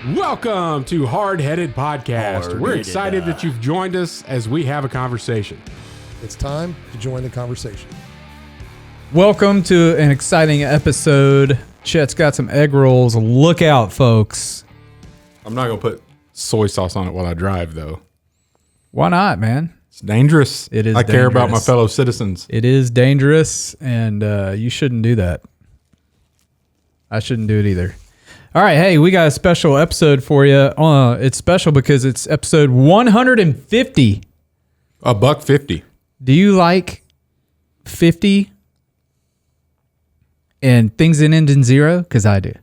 Welcome to Hardheaded Podcast. We're excited that you've joined us as we have a conversation. It's time to join the conversation. Welcome to an exciting episode. Chet's got some egg rolls. Look out, folks. I'm not going to put soy sauce on it while I drive, though. Why not, man? It's dangerous. It is I care about my dangerous. fellow citizens. It is dangerous, and you shouldn't do that. I shouldn't do it either. All right, hey, we got a special episode for you. It's special because it's episode 150. $1.50. Do you like 50 and things that end in zero? Because I do.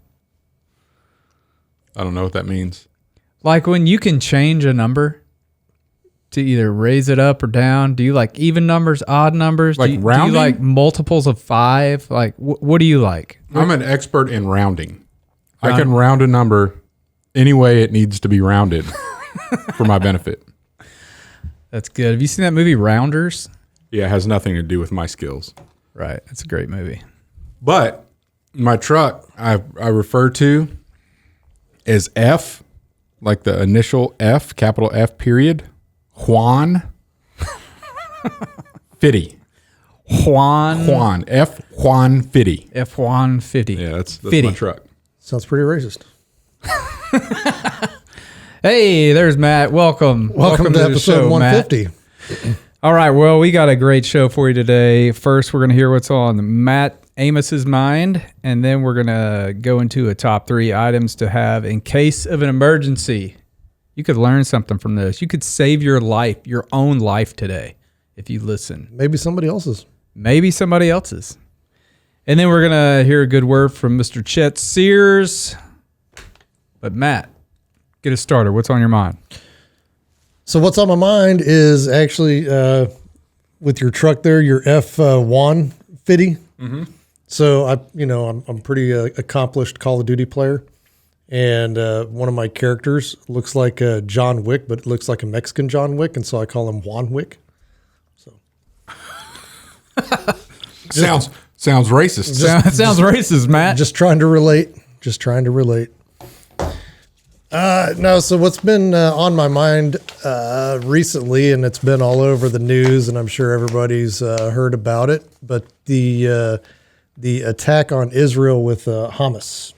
I don't know what that means. Like when you can change a number to either raise it up or down. Do you like even numbers, odd numbers? Like rounding? Do you like multiples of 5? Like what do you like? I'm an expert in rounding. I can round a number any way it needs to be rounded for my benefit. That's good. Have you seen that movie Rounders? Yeah, it has nothing to do with my skills. Right. It's a great movie. But my truck, I refer to as F, like the initial F, capital F period, Juan Fitty. Juan, F Juan Fitty. F Juan 50. Yeah, that's Fitty. my truck. Sounds pretty racist. Hey, there's Matt. Welcome to the episode show, 150. Matt. All right, well, we got a great show for you today. First, we're going to hear what's on Matt Amos's mind, and then we're going to go into a top 3 items to have in case of an emergency. You could learn something from this. You could save your life, your own life today, if you listen. Maybe somebody else's. Maybe somebody else's. And then we're going to hear a good word from Mr. Chet Sears. But Matt, get us started. What's on your mind? So what's on my mind is actually with your truck there, your F150. Mm-hmm. So I'm pretty accomplished Call of Duty player, and one of my characters looks like John Wick, but it looks like a Mexican John Wick, and so I call him Juan Wick. So Sounds racist. Sounds racist, Matt. Just trying to relate. No, so what's been on my mind recently, and it's been all over the news, and I'm sure everybody's heard about it, but the attack on Israel with Hamas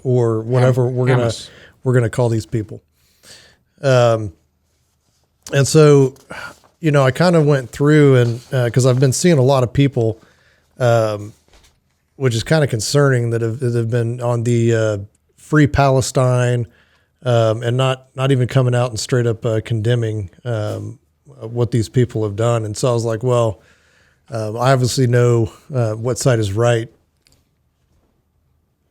or whatever we're gonna call these people. And so, I kind of went through and because I've been seeing a lot of people, which is kind of concerning, that have been on the Free Palestine, and not even coming out and straight up condemning what these people have done. And so I was like, well, I obviously know what side is right.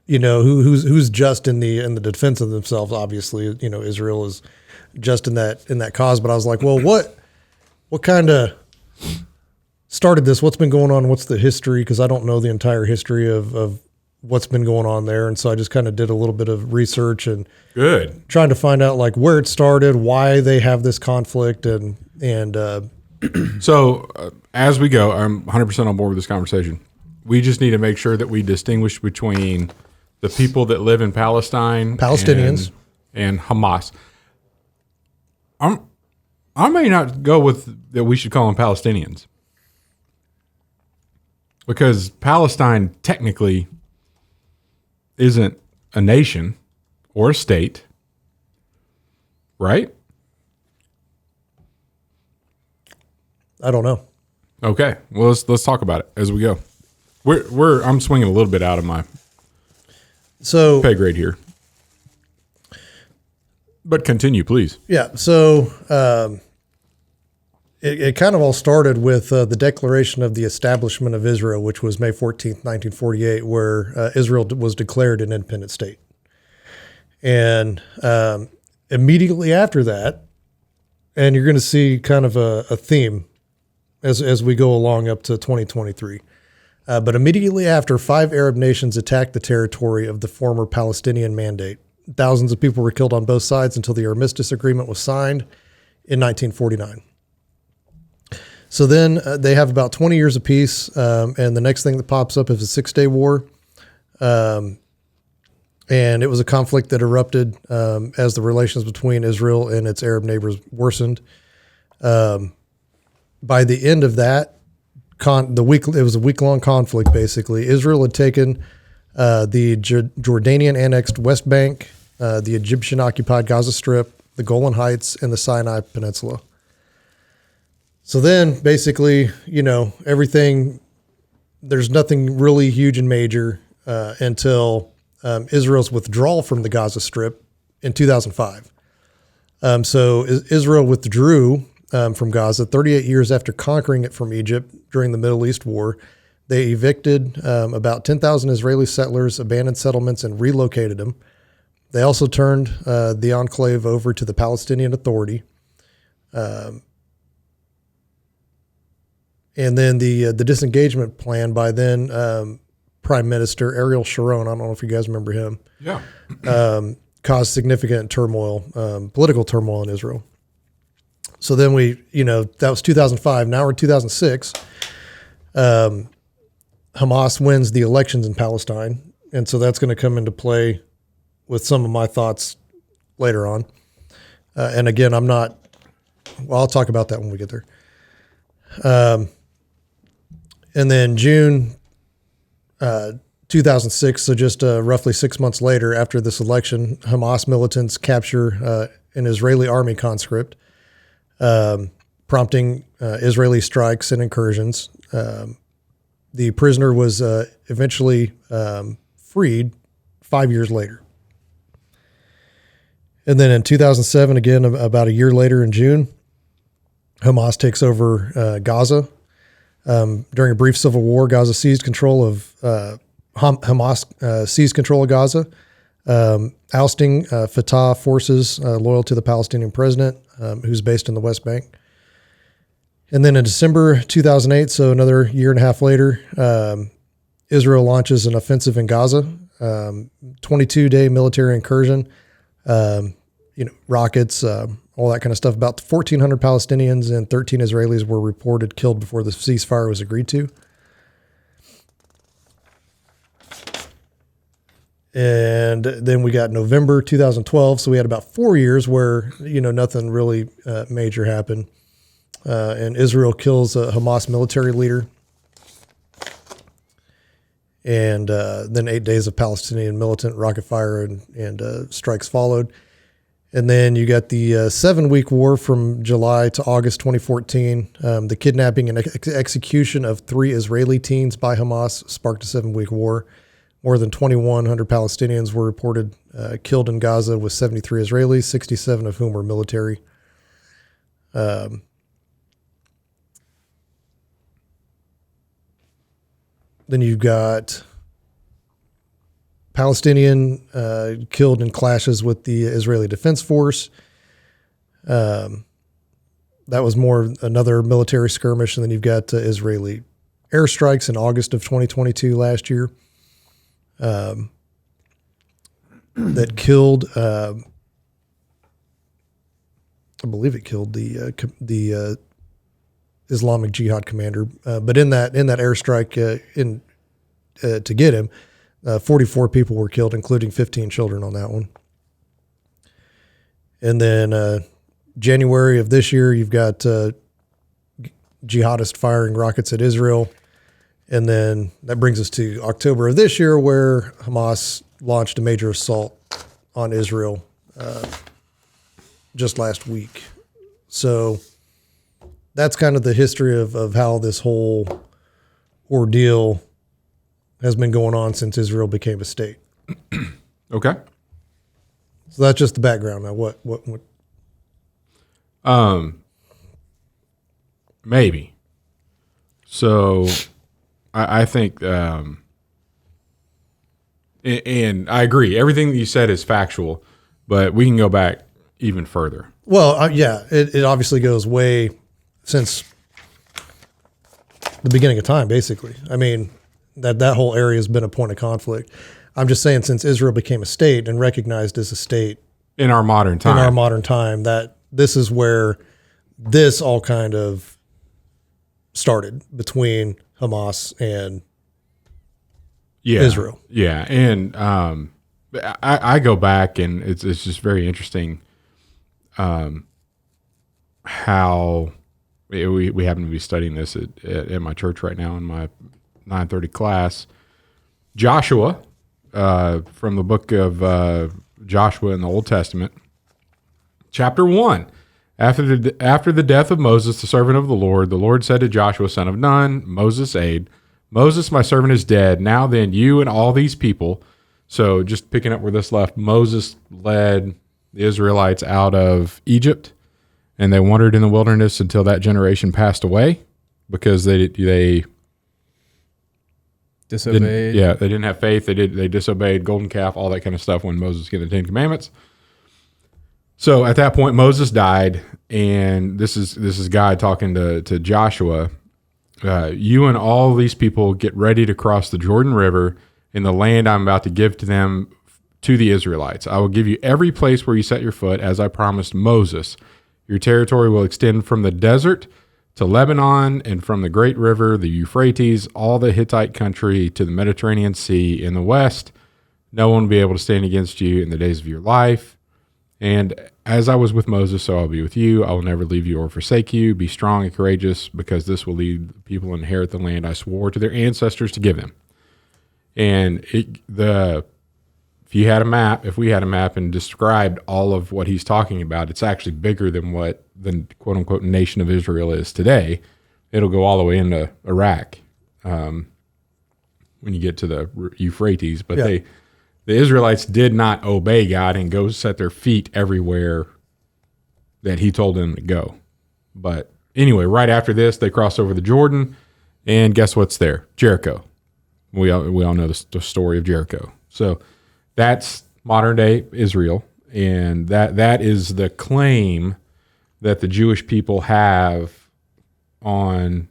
Who's just in the defense of themselves. Obviously, Israel is just in that cause. But I was like, well, what kind of started this? What's been going on? What's the history? Because I don't know the entire history of what's been going on there. And so I just kind of did a little bit of research and trying to find out like where it started, why they have this conflict. And so as we go, I'm 100% on board with this conversation. We just need to make sure that we distinguish between the people that live in Palestine, Palestinians, and Hamas. I may not go with that we should call them Palestinians, because Palestine technically isn't a nation or a state, right? I don't know. Okay, well let's talk about it as we go. I'm swinging a little bit out of my pay grade here, but continue, please. Yeah. So it kind of all started with the Declaration of the Establishment of Israel, which was May 14th, 1948, where Israel was declared an independent state. And immediately after that, and you're going to see kind of a theme as we go along up to 2023. But immediately after, 5 Arab nations attacked the territory of the former Palestinian Mandate. Thousands of people were killed on both sides until the Armistice Agreement was signed in 1949. So then they have about 20 years of peace, and the next thing that pops up is a 6-day war. And it was a conflict that erupted as the relations between Israel and its Arab neighbors worsened. By the end of that, it was a week-long conflict, basically. Israel had taken the Jordanian annexed West Bank, the Egyptian-occupied Gaza Strip, the Golan Heights, and the Sinai Peninsula. So then, basically, everything, there's nothing really huge and major until Israel's withdrawal from the Gaza Strip in 2005. So Israel withdrew from Gaza 38 years after conquering it from Egypt during the Middle East War. They evicted about 10,000 Israeli settlers, abandoned settlements, and relocated them. They also turned the enclave over to the Palestinian Authority. And then the disengagement plan by then Prime Minister Ariel Sharon, I don't know if you guys remember him, caused significant turmoil, political turmoil in Israel. So then that was 2005. Now we're in 2006. Hamas wins the elections in Palestine. And so that's going to come into play with some of my thoughts later on. And again, I'll talk about that when we get there. And then June 2006, so just roughly 6 months later after this election, Hamas militants capture an Israeli army conscript, prompting Israeli strikes and incursions. The prisoner was eventually freed 5 years later. And then in 2007, again, about a year later in June, Hamas takes over Gaza. During a brief civil war, Gaza seized control of Hamas seized control of Gaza, ousting Fatah forces loyal to the Palestinian president, who's based in the West Bank. And then in December 2008, so another year and a half later, Israel launches an offensive in Gaza, 22-day military incursion, rockets, all that kind of stuff. About 1,400 Palestinians and 13 Israelis were reported killed before the ceasefire was agreed to. And then we got November 2012. So we had about 4 years where, nothing really major happened. And Israel kills a Hamas military leader. And then 8 days of Palestinian militant rocket fire and strikes followed. And then you got the 7-week war from July to August 2014. The kidnapping and execution of 3 Israeli teens by Hamas sparked a 7-week war. More than 2,100 Palestinians were reported killed in Gaza, with 73 Israelis, 67 of whom were military. Then you've got Palestinian killed in clashes with the Israeli Defense Force. That was another military skirmish. And then you've got Israeli airstrikes in August of 2022 last year that killed, I believe it killed the Islamic Jihad commander. But in that airstrike to get him, 44 people were killed, including 15 children on that one. And then January of this year, you've got jihadists firing rockets at Israel. And then that brings us to October of this year, where Hamas launched a major assault on Israel just last week. So that's kind of the history of how this whole ordeal has been going on since Israel became a state. Okay. So that's just the background. Now, what? Maybe. So I think, and I agree. Everything that you said is factual, but we can go back even further. Well, yeah, it obviously goes way since the beginning of time, basically. I mean, that whole area has been a point of conflict. I'm just saying, since Israel became a state and recognized as a state in our modern time, that this is where this all kind of started between Hamas and Israel. Yeah. And I go back, and it's just very interesting how we happen to be studying this at my church right now in my 9:30 class. Joshua, from the book of Joshua in the Old Testament, chapter 1. After the death of Moses, the servant of the Lord said to Joshua, son of Nun, Moses' aide, Moses, my servant, is dead. Now then, you and all these people. So just picking up where this left, Moses led the Israelites out of Egypt, and they wandered in the wilderness until that generation passed away because they Disobeyed. they didn't have faith. They disobeyed golden calf, all that kind of stuff when Moses gave the Ten Commandments. So at that point, Moses died, and this is God talking to Joshua. You and all these people get ready to cross the Jordan River in the land I'm about to give to them, to the Israelites. I will give you every place where you set your foot, as I promised Moses. Your territory will extend from the desert to Lebanon, and from the great river, the Euphrates, all the Hittite country, to the Mediterranean Sea in the west. No one will be able to stand against you in the days of your life. And as I was with Moses, so I'll be with you. I will never leave you or forsake you. Be strong and courageous, because this will lead people to inherit the land I swore to their ancestors to give them. And if we had a map and described all of what he's talking about, it's actually bigger than what the quote unquote nation of Israel is today. It'll go all the way into Iraq when you get to the Euphrates. But the Israelites did not obey God and go set their feet everywhere that he told them to go. But anyway, right after this, they cross over the Jordan, and guess what's there? Jericho. We all know the story of Jericho. So that's modern day Israel, and that is the claim that the Jewish people have on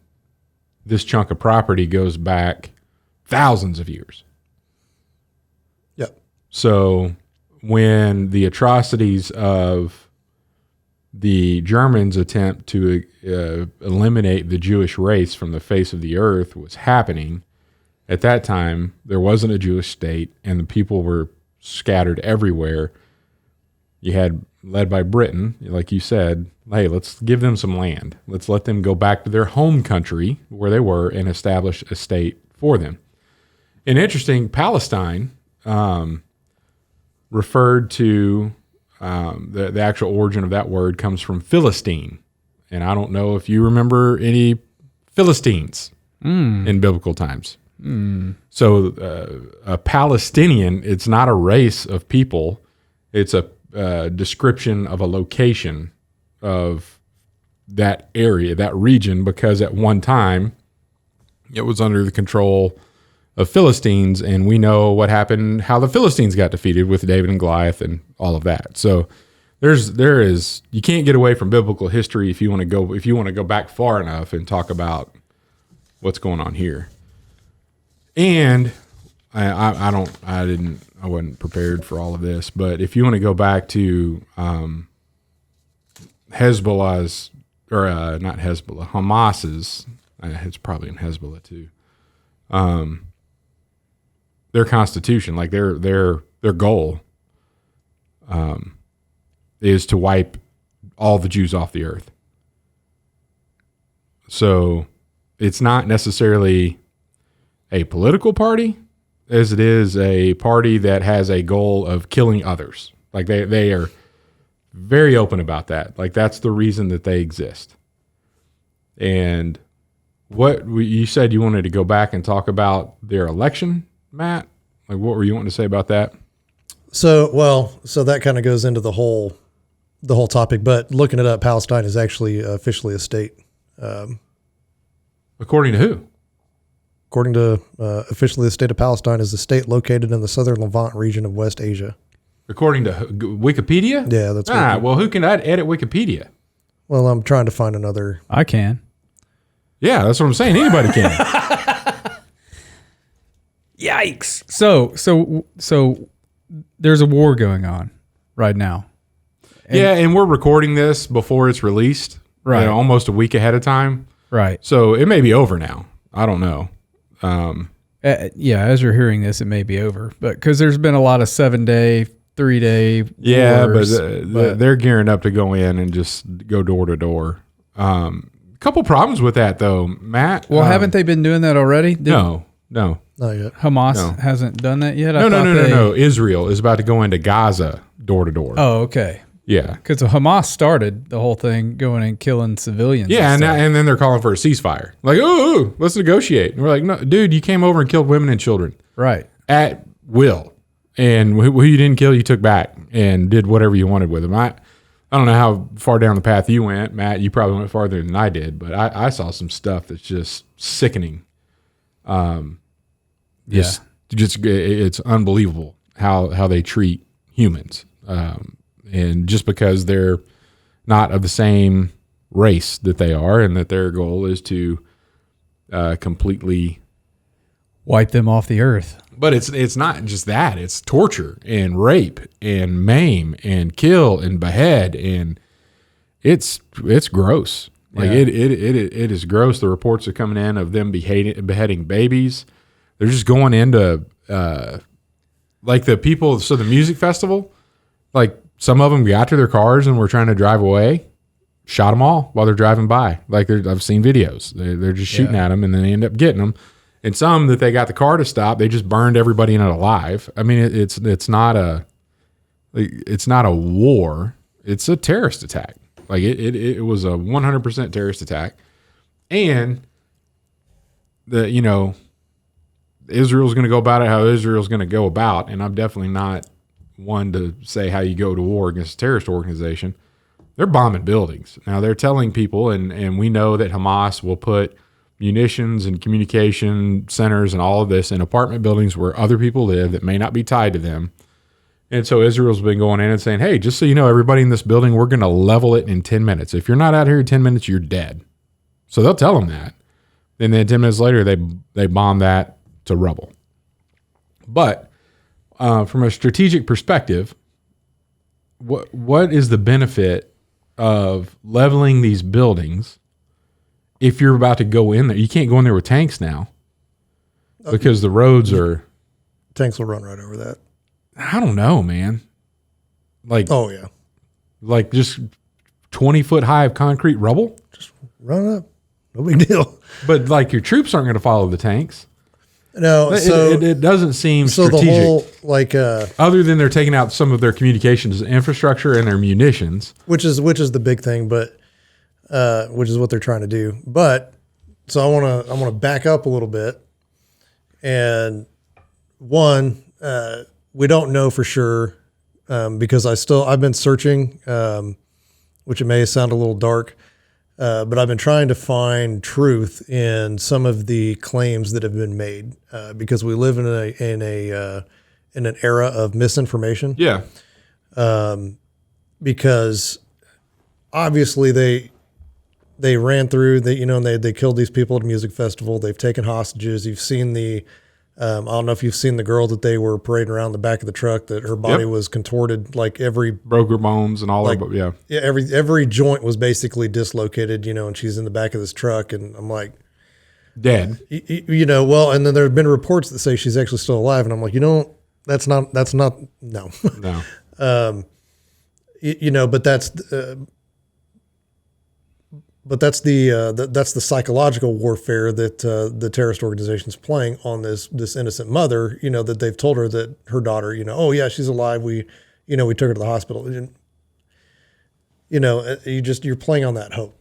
this chunk of property goes back thousands of years. Yep. So when the atrocities of the Germans' attempt to eliminate the Jewish race from the face of the earth was happening, at that time, there wasn't a Jewish state, and the people were scattered everywhere. You had, led by Britain, like you said, hey, let's give them some land. Let's let them go back to their home country where they were and establish a state for them. And interesting, Palestine referred to, the actual origin of that word comes from Philistine. And I don't know if you remember any Philistines in biblical times. So a Palestinian, it's not a race of people. It's a description of a location of that area, that region, because at one time it was under the control of Philistines, and we know what happened, how the Philistines got defeated with David and Goliath and all of that. So there is you can't get away from biblical history if you want to go back far enough and talk about what's going on here. And I wasn't prepared for all of this, but if you want to go back to Hezbollah's, or not Hezbollah, Hamas's, it's probably in Hezbollah too. Their constitution, like their goal, is to wipe all the Jews off the earth. So it's not necessarily a political party as it is a party that has a goal of killing others. Like they are very open about that. Like that's the reason that they exist. And you said you wanted to go back and talk about their election, Matt? Like what were you wanting to say about that? So that kind of goes into the whole topic, but looking it up, Palestine is actually officially a state. According to who? According to officially, the state of Palestine is a state located in the southern Levant region of West Asia. According to Wikipedia? Yeah, that's right. Well, who can edit Wikipedia? Well, I'm trying to find another. I can. Yeah, that's what I'm saying. Anybody can. Yikes. So there's a war going on right now. And we're recording this before it's released. Right. Almost a week ahead of time. Right. So it may be over now. I don't know. Yeah, as you're hearing this, it may be over, but because there's been a lot of 7-day, 3-day Yeah, wars, but they're gearing up to go in and just go door to door. Couple problems with that though, Matt. well, haven't they been doing that already? No. Not yet. Hamas hasn't done that yet? No. Israel is about to go into Gaza door to door. Oh, okay. Yeah. Because Hamas started the whole thing going and killing civilians. Yeah, and and then they're calling for a ceasefire. Like, oh, let's negotiate. And we're like, no, dude, you came over and killed women and children. right. At will. And who you didn't kill, you took back and did whatever you wanted with them. I don't know how far down the path you went, Matt. You probably went farther than I did, but I saw some stuff that's just sickening. Just it's unbelievable how they treat humans. And just because they're not of the same race that they are, and that their goal is to completely Wipe them off the earth. But it's not just that. It's torture and rape and maim and kill and behead, and it's gross. Like it is gross. The reports are coming in of them beheading babies. They're just going into like the people. So the music festival, like some of them got to their cars and were trying to drive away. Shot them all while they're driving by. Like I've seen videos. They're just shooting at them, and then they end up getting them. And some that they got the car to stop, they just burned everybody in it alive. I mean, it's not a war. It's a terrorist attack. Like it was a 100% terrorist attack. And Israel's going to go about it how Israel's going to go about. And I'm definitely not one to say how you go to war against a terrorist organization. They're bombing buildings. Now they're telling people, and we know that Hamas will put munitions and communication centers and all of this in apartment buildings where other people live that may not be tied to them. And so Israel's been going in and saying, hey, just so you know, everybody in this building, we're going to level it in 10 minutes. If you're not out here in 10 minutes, you're dead. So they'll tell them that. And then 10 minutes later, they bomb that to rubble. But from a strategic perspective, what is the benefit of leveling these buildings if you're about to go in there? You can't go in there with tanks now because the roads are... Tanks will run right over that. I don't know, man. Like, oh yeah, like just 20-foot high of concrete rubble. Just run up, no big deal. But like your troops aren't going to follow the tanks. No, so it doesn't seem strategic. The whole other than they're taking out some of their communications infrastructure and their munitions, which is the big thing, but which is what they're trying to do. But so I want to back up a little bit, and one. We don't know for sure because I've been searching, which it may sound a little dark, but I've been trying to find truth in some of the claims that have been made because we live in an era of misinformation. Yeah. Because obviously they ran through and they killed these people at a music festival. They've taken hostages. You've seen the. I don't know if you've seen the girl that they were parading around the back of the truck that her body was contorted, like broke her bones and all that. Yeah, every joint was basically dislocated, and she's in the back of this truck, and I'm like, dead. Well, and then there have been reports that say she's actually still alive, and I'm like, that's not no. But that's the psychological warfare that the terrorist organization is playing on this innocent mother. That they've told her that her daughter, oh yeah, she's alive. We took her to the hospital. You're playing on that hope,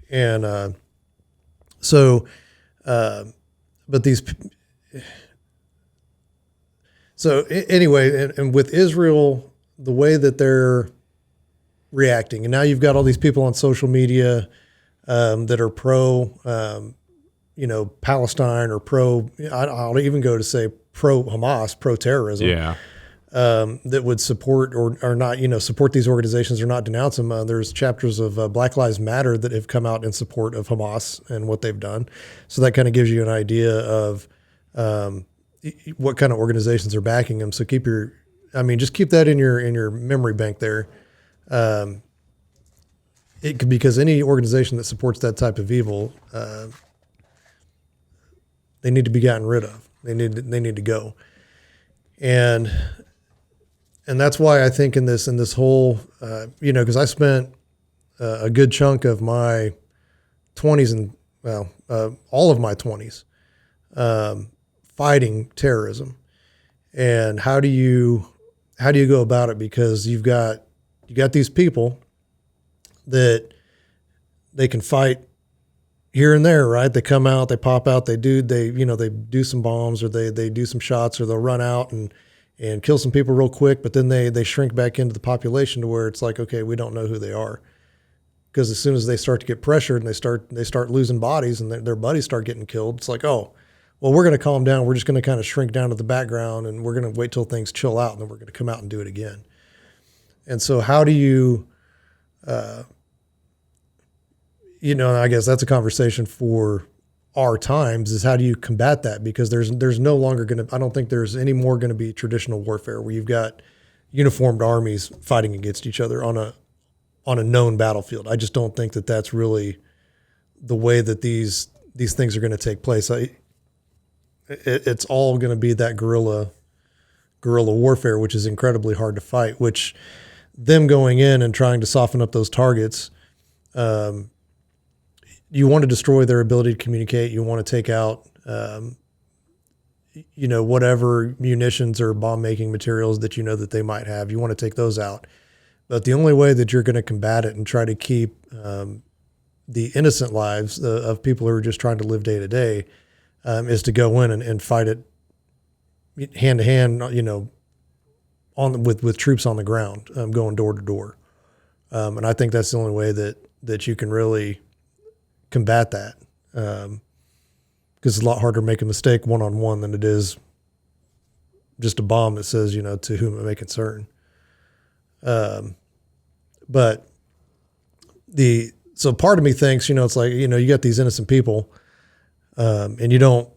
and but these. So anyway, and with Israel, the way that they're reacting, and now you've got all these people on social media that are pro, Palestine or pro. I'll even go to say pro Hamas, pro terrorism. Yeah, that would support or not, support these organizations or not denounce them. There's chapters of Black Lives Matter that have come out in support of Hamas and what they've done. So that kind of gives you an idea of what kind of organizations are backing them. So just keep that in your memory bank there. Because any organization that supports that type of evil, they need to be gotten rid of. They need to go. And that's why I think in this whole, because I spent a good chunk of my 20s and all of my 20s fighting terrorism. And how do you go about it? Because you got these people that they can fight here and there, right? They come out, they pop out, they do some bombs, or they do some shots, or they'll run out and kill some people real quick, but then they shrink back into the population to where it's like, okay, we don't know who they are. Because as soon as they start to get pressured and they start losing bodies and their buddies start getting killed, it's like, oh, well, we're going to calm down. We're just going to kind of shrink down to the background, and we're going to wait till things chill out, and then we're going to come out and do it again. And so how do you, I guess that's a conversation for our times, is how do you combat that? Because there's no longer going to, I don't think there's any more going to be traditional warfare where you've got uniformed armies fighting against each other on a known battlefield. I just don't think that that's really the way that these things are going to take place. It's all going to be that guerrilla warfare, which is incredibly hard to fight, which them going in and trying to soften up those targets, you want to destroy their ability to communicate. You want to take out, whatever munitions or bomb-making materials that that they might have. You want to take those out. But the only way that you're going to combat it and try to keep the innocent lives of people who are just trying to live day to day is to go in and fight it hand to hand, with troops on the ground, going door to door. And I think that's the only way that you can really combat that, because it's a lot harder to make a mistake one-on-one than it is just a bomb that says, to whom it may concern. But so part of me thinks, it's like, you got these innocent people, and you don't,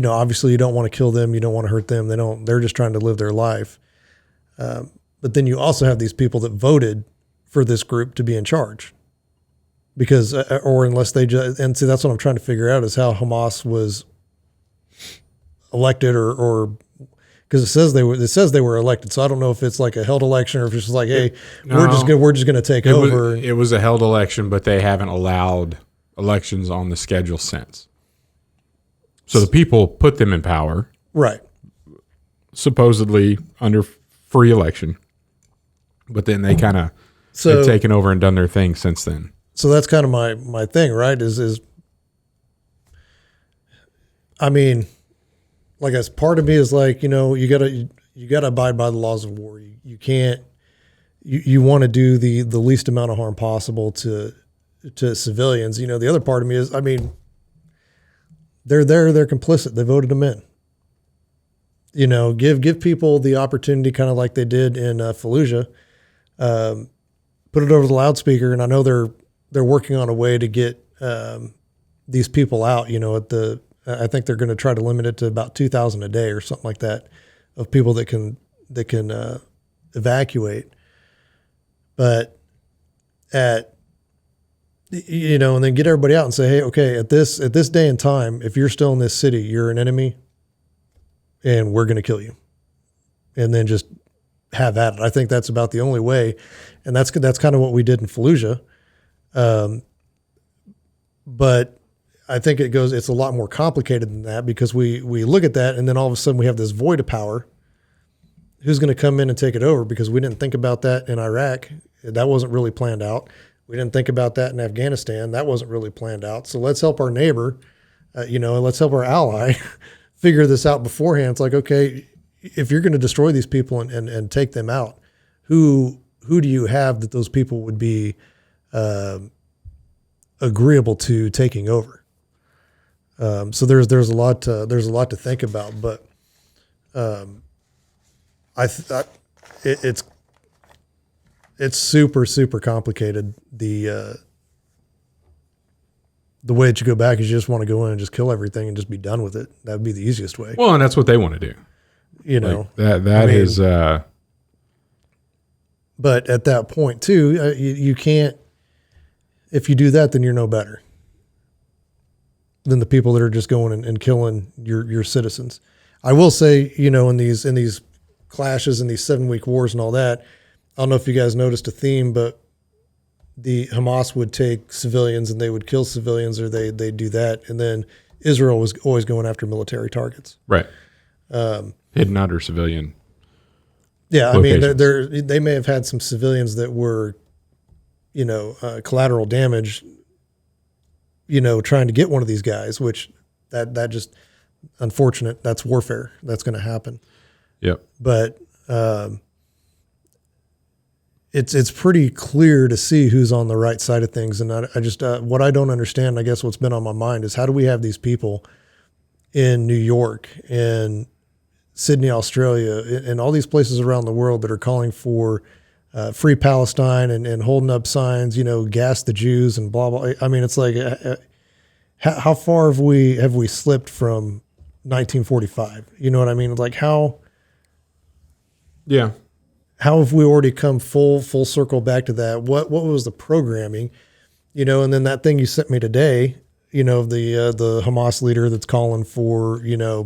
obviously you don't want to kill them. You don't want to hurt them. They're just trying to live their life. But then you also have these people that voted for this group to be in charge. Because, or unless they just, and see, that's what I'm trying to figure out, is how Hamas was elected, or because it says they were elected. So I don't know if it's like a held election, or if it's just like, hey, we're just gonna take over. It was a held election, but they haven't allowed elections on the schedule since. So the people put them in power, right? Supposedly under free election, but then they kind of have taken over and done their thing since then. So that's kind of my thing, right? Is I mean, like, as part of me is like, you gotta abide by the laws of war. You can't, you want to do the least amount of harm possible to civilians. The other part of me is, I mean, they're complicit. They voted them in. Give people the opportunity, kind of like they did in Fallujah. Put it over the loudspeaker, and I know they're working on a way to get these people out. I think they're going to try to limit it to about 2,000 a day or something like that, of people that can evacuate. But and then get everybody out and say, hey, okay, at this day and time, if you're still in this city, you're an enemy, and we're going to kill you. And then just have at it. I think that's about the only way, and that's kind of what we did in Fallujah. But I think it's a lot more complicated than that, because we look at that, and then all of a sudden we have this void of power. Who's going to come in and take it over? Because we didn't think about that in Iraq. That wasn't really planned out. We didn't think about that in Afghanistan. That wasn't really planned out. So let's help our neighbor, let's help our ally figure this out beforehand. It's like, okay, if you're going to destroy these people and take them out, who do you have that those people would be agreeable to taking over? So there's a lot to think about, but it's super, super complicated. The way that you go back is you just want to go in and just kill everything and just be done with it. That would be the easiest way. Well, and that's what they want to do. Is but at that point too, you can't, if you do that, then you're no better. than the people that are just going and killing your citizens. I will say, in these clashes and these 7-week wars and all that, I don't know if you guys noticed a theme, but the Hamas would take civilians and they would kill civilians, or they do that, and then Israel was always going after military targets. Right. Hidden under civilian. Yeah, locations. they may have had some civilians that were, collateral damage, trying to get one of these guys, which that just unfortunate. That's warfare. That's going to happen. Yep. But it's pretty clear to see who's on the right side of things. And I just what I don't understand, I guess what's been on my mind is, how do we have these people in New York and Sydney, Australia, and all these places around the world that are calling for free Palestine and holding up signs, gas the Jews and blah, blah. I mean, it's like, how far have we slipped from 1945? You know what I mean? Like how have we already come full circle back to that? What was the programming, and then that thing you sent me today, the Hamas leader that's calling for,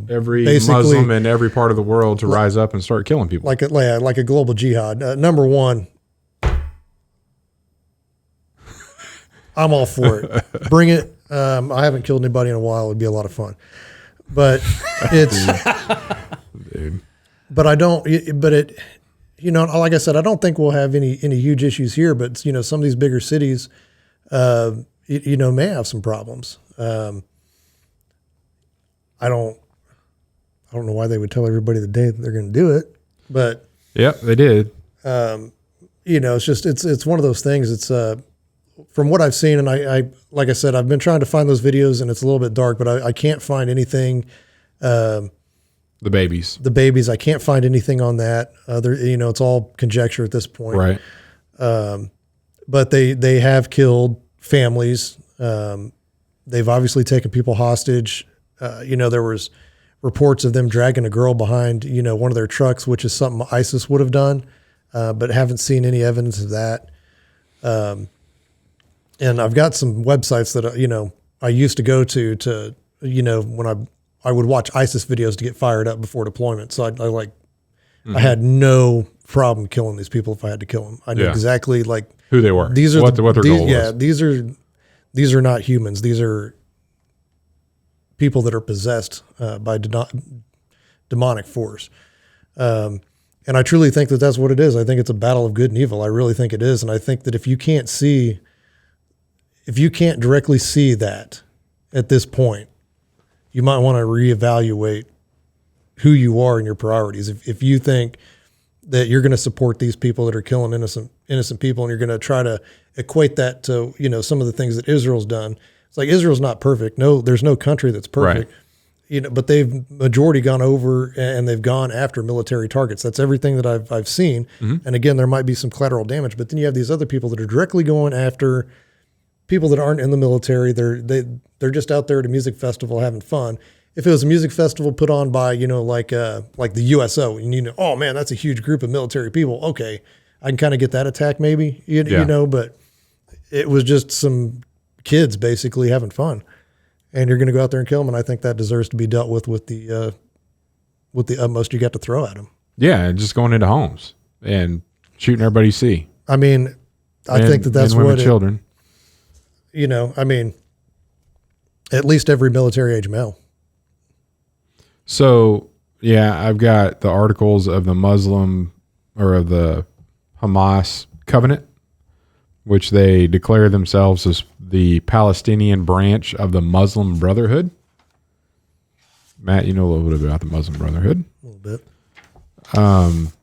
every Muslim in every part of the world to rise up and start killing people. Like a global jihad. Number one, I'm all for it. Bring it. I haven't killed anybody in a while. It would be a lot of fun. But it's, dude. But I don't, but it, like I said, I don't think we'll have any huge issues here, but some of these bigger cities, may have some problems. I don't know why they would tell everybody the day that they're going to do it, but yep, they did. It's just, it's one of those things. It's, from what I've seen, and I like I said, I've been trying to find those videos, and it's a little bit dark, but I can't find anything. The babies. I can't find anything on that. It's all conjecture at this point. Right. But they have killed families. They've obviously taken people hostage. There was reports of them dragging a girl behind, one of their trucks, which is something ISIS would have done, but haven't seen any evidence of that. And I've got some websites that, I used to go to, when I would watch ISIS videos to get fired up before deployment. So I had no problem killing these people if I had to kill them. I knew exactly who they were. These are what their goal was. Yeah, these are not humans. These are people that are possessed by demonic force. And I truly think that that's what it is. I think it's a battle of good and evil. I really think it is. And I think that if you can't directly see that at this point, you might want to reevaluate who you are and your priorities. If you think that you're going to support these people that are killing innocent people, and you're going to try to equate that to, some of the things that Israel's done. It's like, Israel's not perfect. No, there's no country that's perfect. Right. But they've majority gone over and they've gone after military targets. That's everything that I've seen. Mm-hmm. And again, there might be some collateral damage, but then you have these other people that are directly going after people that aren't in the military. They're just out there at a music festival having fun. If it was a music festival put on by, like the USO, and oh man, that's a huge group of military people. Okay, I can kind of get that attack maybe, but it was just some kids basically having fun, and you're going to go out there and kill them. And I think that deserves to be dealt with the utmost you got to throw at them. Yeah, just going into homes and shooting everybody you see. I mean, I think that's women, children. At least every military age male. So, yeah, I've got the articles of the Muslim or of the Hamas covenant, which they declare themselves as the Palestinian branch of the Muslim Brotherhood. Matt, you know a little bit about the Muslim Brotherhood. A little bit.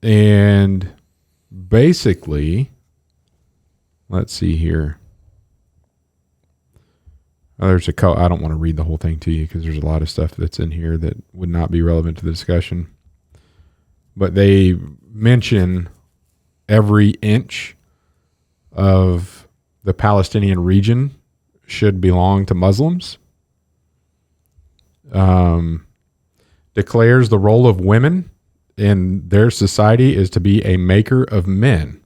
And basically, let's see here. I don't want to read the whole thing to you because there's a lot of stuff that's in here that would not be relevant to the discussion. But they mention every inch of the Palestinian region should belong to Muslims. Declares the role of women in their society is to be a maker of men.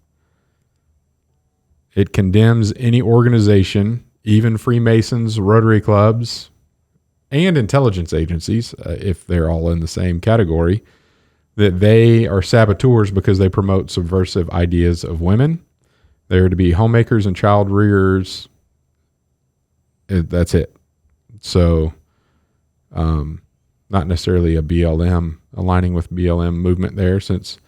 It condemns any organization, even Freemasons, Rotary clubs, and intelligence agencies, if they're all in the same category, that they are saboteurs because they promote subversive ideas of women. They're to be homemakers and child rearers. That's it. So, not necessarily a BLM, aligning with BLM movement there, since.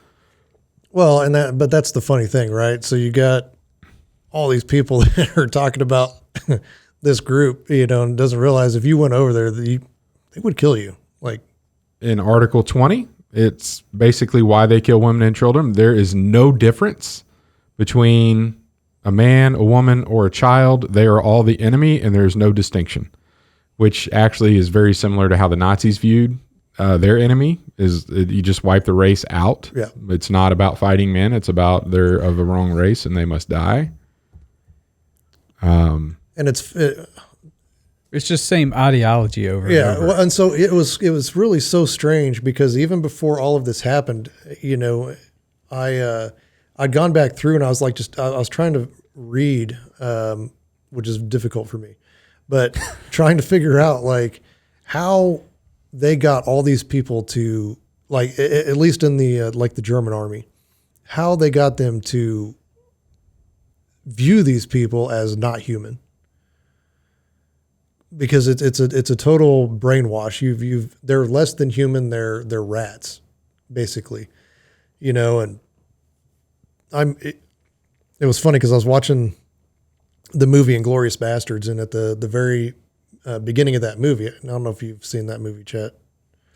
Well, but that's the funny thing, right? So you got all these people that are talking about this group, and doesn't realize if you went over there, they would kill you. Like in Article 20, it's basically why they kill women and children. There is no difference between a man, a woman, or a child. They are all the enemy, and there's no distinction, which actually is very similar to how the Nazis viewed their enemy. Is you just wipe the race out. Yeah. It's not about fighting men. It's about they're of the wrong race and they must die. And it's just same ideology over and yeah. over. Well, and so it was really so strange because even before all of this happened, I'd gone back through and I was like, I was trying to read, which is difficult for me, but trying to figure out like how they got all these people to, like, at least in the like the German army, how they got them to view these people as not human. Because it's a total brainwash. They're less than human. They're rats, basically, And it was funny because I was watching the movie Inglourious Bastards, and at the very beginning of that movie, I don't know if you've seen that movie, Chet.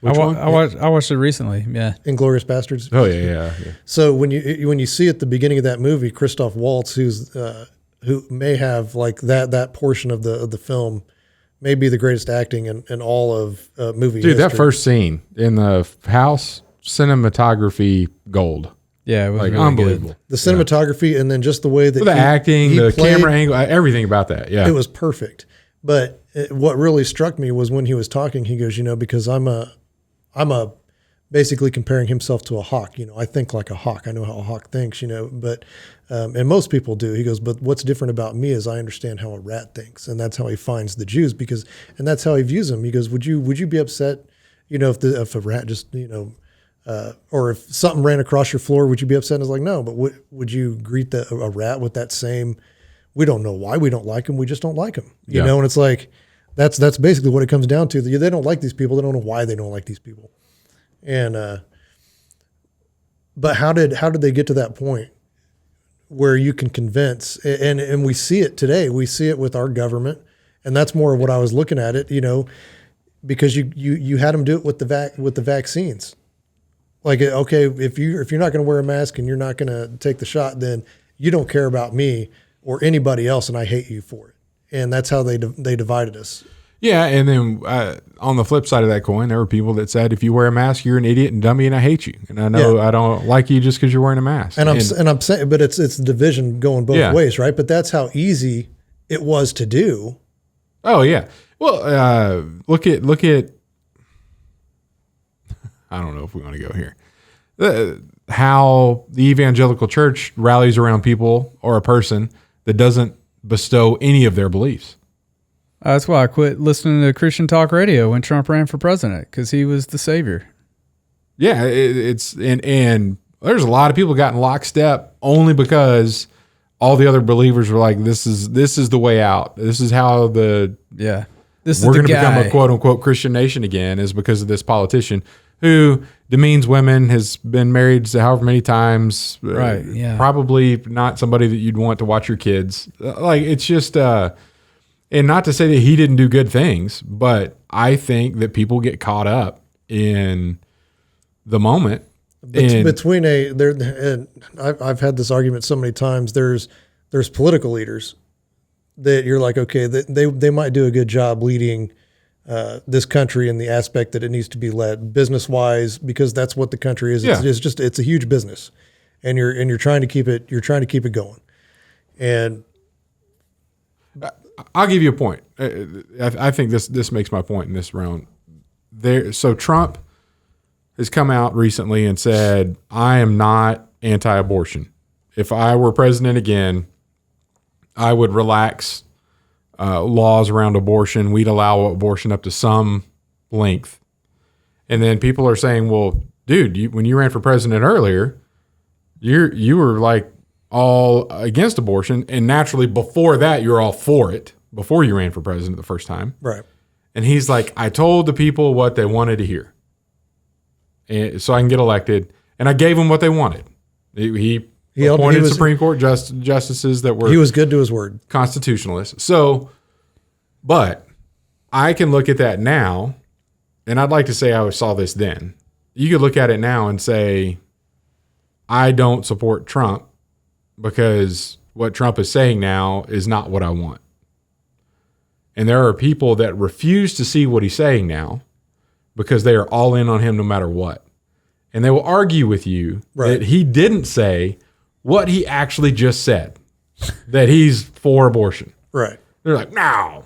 Which one? I watched it recently. Yeah, Inglourious Bastards. Oh yeah. So when you see at the beginning of that movie, Christoph Waltz, who may have like that portion of the film. May be the greatest acting in all of movie Dude, history. that first scene in the house, cinematography gold. Yeah, it was like really unbelievable. good. The cinematography and then just the way that the acting, the played, camera angle, everything about that. Yeah. It was perfect. But what really struck me was when he was talking, he goes, because I'm a basically comparing himself to a hawk. I think like a hawk. I know how a hawk thinks, but and most people do. He goes, but what's different about me is I understand how a rat thinks, and that's how he finds the Jews and that's how he views them. He goes, would you be upset, if a rat just, or if something ran across your floor, would you be upset? And I was like, no, but would you greet a rat with that same? We don't know why we don't like him. We just don't like him, you know. And it's like that's basically what it comes down to. They don't like these people. They don't know why they don't like these people. And but how did they get to that point where you can convince? And we see it today. We see it with our government, and that's more of what I was looking at it. Because you had them do it with the vaccines. Like, okay, if you're not going to wear a mask and you're not going to take the shot, then you don't care about me or anybody else, and I hate you for it. And that's how they divided us. Yeah, and then on the flip side of that coin, there were people that said, if you wear a mask, you're an idiot and dummy, and I hate you. And I know I don't like you just because you're wearing a mask. And I'm saying, but it's the division going both ways, right? But that's how easy it was to do. Oh yeah. Well, look at. I don't know if we want to go here. How the evangelical church rallies around people or a person that doesn't bestow any of their beliefs. That's why I quit listening to Christian talk radio when Trump ran for president, because he was the savior. Yeah, and there's a lot of people got in lockstep only because all the other believers were like, this is the way out. This is how we're going to become a quote unquote Christian nation again, is because of this politician who demeans women, has been married however many times. Right. Yeah. Probably not somebody that you'd want to watch your kids. Like, it's just. And not to say that he didn't do good things, but I think that people get caught up in the moment. I've had this argument so many times. There's political leaders that you're like, okay, they might do a good job leading this country in the aspect that it needs to be led business wise, because that's what the country is. It's a huge business, and you're trying to keep it going, and. I'll give you a point. I think this makes my point in this round. So Trump has come out recently and said, I am not anti-abortion. If I were president again, I would relax laws around abortion. We'd allow abortion up to some length. And then people are saying, well, dude, when you ran for president earlier, you were like all against abortion. And naturally before that, you were all for it before you ran for president the first time. Right. And he's like, I told the people what they wanted to hear, and so I can get elected. And I gave them what they wanted. He appointed Supreme Court justices that were... He was good to his word. Constitutionalists. So, but I can look at that now, and I'd like to say I saw this then. You could look at it now and say, I don't support Trump because what Trump is saying now is not what I want. And there are people that refuse to see what he's saying now because they are all in on him no matter what. And they will argue with you that he didn't say what he actually just said, that he's for abortion. Right. They're like, no,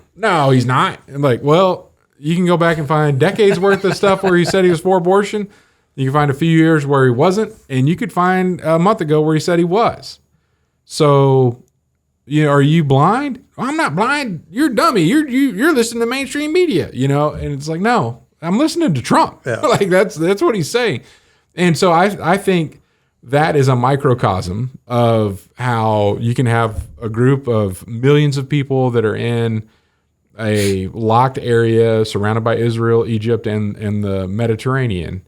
he's not. And like, well, you can go back and find decades worth of stuff where he said he was for abortion. You can find a few years where he wasn't. And you could find a month ago where he said he was. So... are you blind? I'm not blind. You're dummy. You're listening to mainstream media, and it's like, no, I'm listening to Trump. Yeah. Like that's what he's saying. And so I think that is a microcosm of how you can have a group of millions of people that are in a locked area surrounded by Israel, Egypt, and the Mediterranean.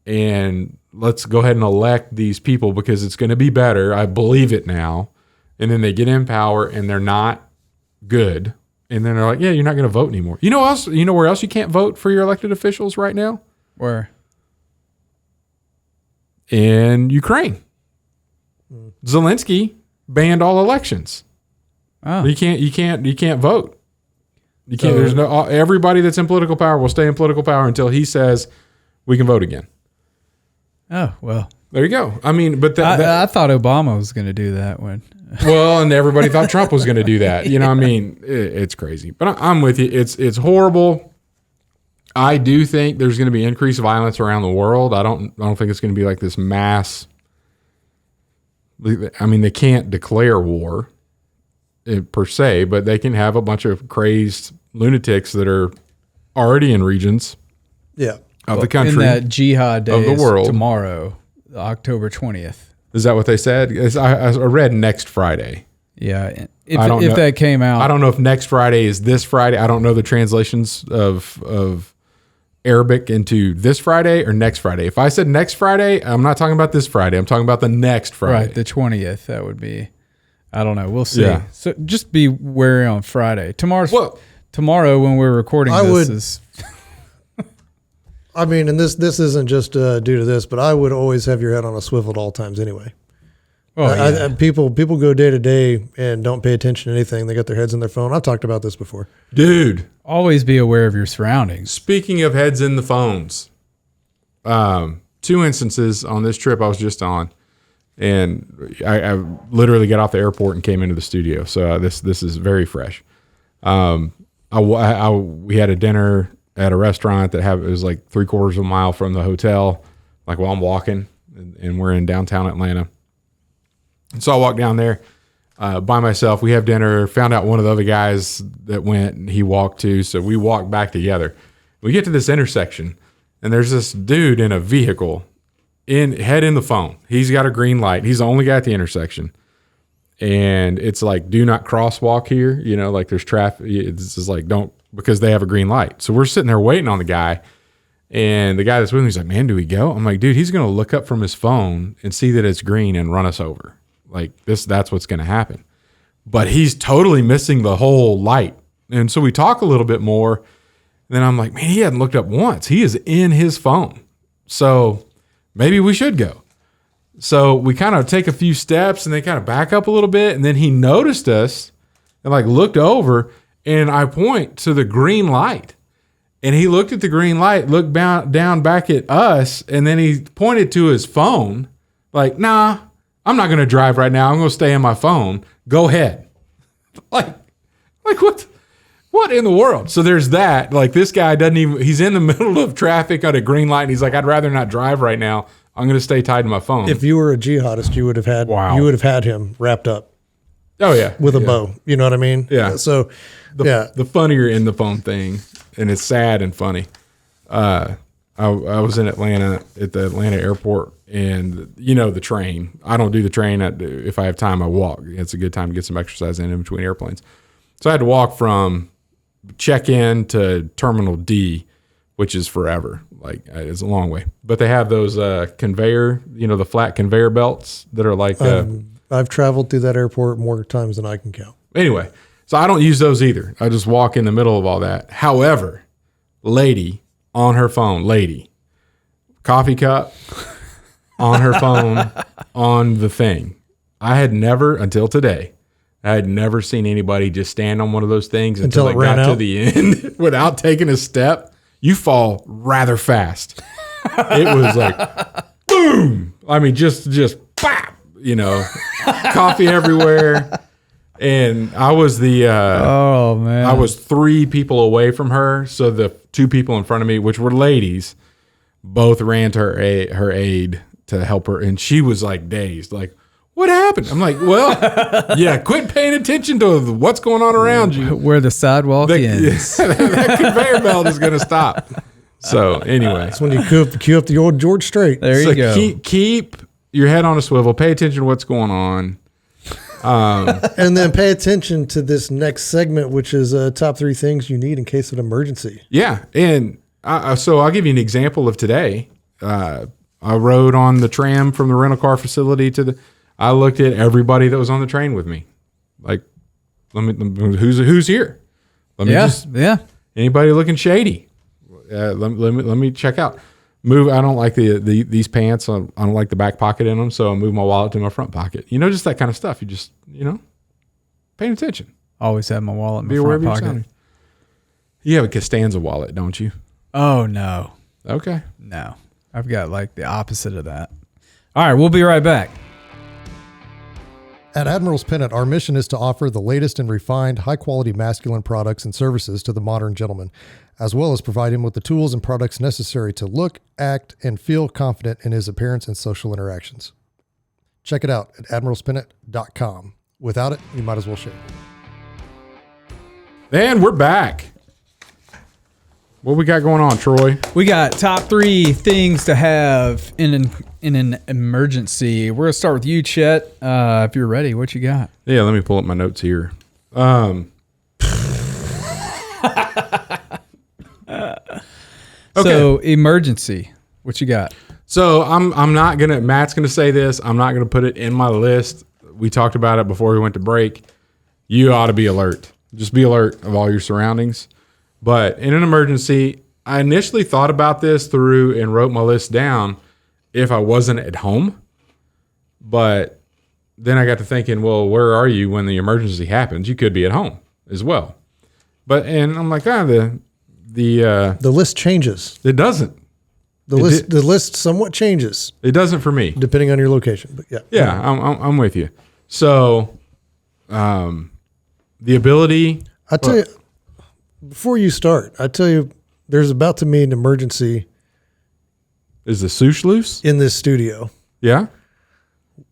And let's go ahead and elect these people because it's going to be better. I believe it now. And then they get in power and they're not good. And then they're like, yeah, you're not going to vote anymore. You know where else you can't vote for your elected officials right now? Where? In Ukraine. Zelensky banned all elections. Oh. You can't vote. You can't. There's no. Everybody that's in political power will stay in political power until he says we can vote again. Oh well. There you go. I mean, but I thought Obama was going to do that one. Well, and everybody thought Trump was going to do that. I mean, it's crazy. But I'm with you. It's horrible. I do think there's going to be increased violence around the world. I don't think it's going to be like this mass. I mean, they can't declare war per se, but they can have a bunch of crazed lunatics that are already in regions of the country. In that jihad day of the world tomorrow, October 20th. Is that what they said? I read next Friday. Yeah. If that came out. I don't know if next Friday is this Friday. I don't know the translations of Arabic into this Friday or next Friday. If I said next Friday, I'm not talking about this Friday. I'm talking about the next Friday. Right, the 20th. That would be, I don't know. We'll see. Yeah. So just be wary on Friday. Tomorrow when we're recording is... I mean, and this isn't just due to this, but I would always have your head on a swivel at all times anyway. Oh, yeah. People go day to day and don't pay attention to anything. They got their heads in their phone. I've talked about this before. Dude. Always be aware of your surroundings. Speaking of heads in the phones, 2 instances on this trip I was just on, and I literally got off the airport and came into the studio. So this is very fresh. We had a dinner at a restaurant that it was like 3/4 of a mile from the hotel, like while I'm walking, and we're in downtown Atlanta. So I walked down there by myself. We have dinner, found out one of the other guys that went, and he walked too. So we walked back together. We get to this intersection, and there's this dude in a vehicle, head in the phone. He's got a green light. He's the only guy at the intersection. And it's like, do not crosswalk here. Like there's traffic. It's just like, don't, because they have a green light. So we're sitting there waiting on the guy. And the guy that's with me, he's like, man, do we go? I'm like, dude, he's going to look up from his phone and see that it's green and run us over. Like that's what's going to happen. But he's totally missing the whole light. And so we talk a little bit more. And then I'm like, man, he hadn't looked up once. He is in his phone. So maybe we should go. So we kind of take a few steps and they kind of back up a little bit. And then he noticed us and like looked over, and I point to the green light. And he looked at the green light, looked down back at us, and then he pointed to his phone like, nah, I'm not going to drive right now. I'm going to stay on my phone. Go ahead. Like what in the world? So there's that. Like this guy he's in the middle of traffic on a green light, and he's like, I'd rather not drive right now. I'm going to stay tied to my phone. If you were a jihadist, you would have had him wrapped up. Oh yeah, with a yeah. bow. You know what I mean? Yeah. So, The funnier in the phone thing, and it's sad and funny. I was in Atlanta at the Atlanta airport, and the train. I don't do the train. If I have time, I walk. It's a good time to get some exercise in between airplanes. So I had to walk from check-in to Terminal D, which is forever. Like, it's a long way. But they have those conveyor, the flat conveyor belts that are like. I've traveled through that airport more times than I can count. Anyway, so I don't use those either. I just walk in the middle of all that. However, lady on her phone, coffee cup on her phone on the thing. I had never, until today, seen anybody just stand on one of those things until it got to the end without taking a step. You fall rather fast. It was like, boom. I mean, just bam, coffee everywhere. And I was oh man, I was 3 people away from her. So the 2 people in front of me, which were ladies, both ran to her aid to help her. And she was like dazed, like, what happened? I'm like, well, yeah, quit paying attention to what's going on around you. Where the sidewalk ends. That conveyor belt is going to stop. So anyway. That's when you cue up the old George Strait. There you go. Keep your head on a swivel. Pay attention to what's going on. And then pay attention to this next segment, which is top 3 things you need in case of an emergency. Yeah. And so I'll give you an example of today. I rode on the tram from the rental car facility I looked at everybody that was on the train with me. Like, who's here? Anybody looking shady? Let me check out. I don't like these pants. I don't like the back pocket in them, so I move my wallet to my front pocket. Just that kind of stuff. You just, paying attention. Always have my wallet in my front pocket. You have a Costanza wallet, don't you? Oh, no. Okay. No. I've got like the opposite of that. All right, we'll be right back. At Admiral's Pennant, our mission is to offer the latest and refined, high-quality masculine products and services to the modern gentleman, as well as provide him with the tools and products necessary to look, act, and feel confident in his appearance and social interactions. Check it out at admiralspennant.com. Without it, you might as well shave. And we're back. What we got going on, Troy? We got top 3 things to have in an emergency. We're gonna start with you, Chet. If you're ready, what you got? Yeah, let me pull up my notes here. Okay. So emergency, what you got? So I'm not gonna. Matt's gonna say this. I'm not gonna put it in my list. We talked about it before we went to break. You ought to be alert. Just be alert of all your surroundings. But in an emergency, I initially thought about this through and wrote my list down if I wasn't at home. But then I got to thinking, well, where are you when the emergency happens? You could be at home as well. And I'm like, the list changes. It doesn't. The list somewhat changes. It doesn't for me, depending on your location. But yeah. Yeah, I'm with you. So, the ability. I tell you, before you start, there's about to be an emergency. Is the sush loose in this studio? Yeah,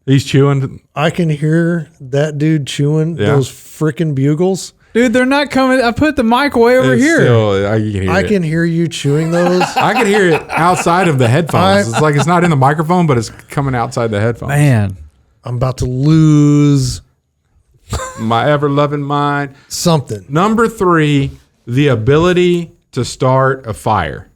he's chewing. I can hear that dude chewing those freaking bugles. Dude, they're not coming. I put the mic way over here. I can hear you chewing those. I can hear it outside of the headphones. It's like it's not in the microphone, but it's coming outside the headphones. Man, I'm about to lose my ever-loving mind. Something. Number 3, the ability to start a fire.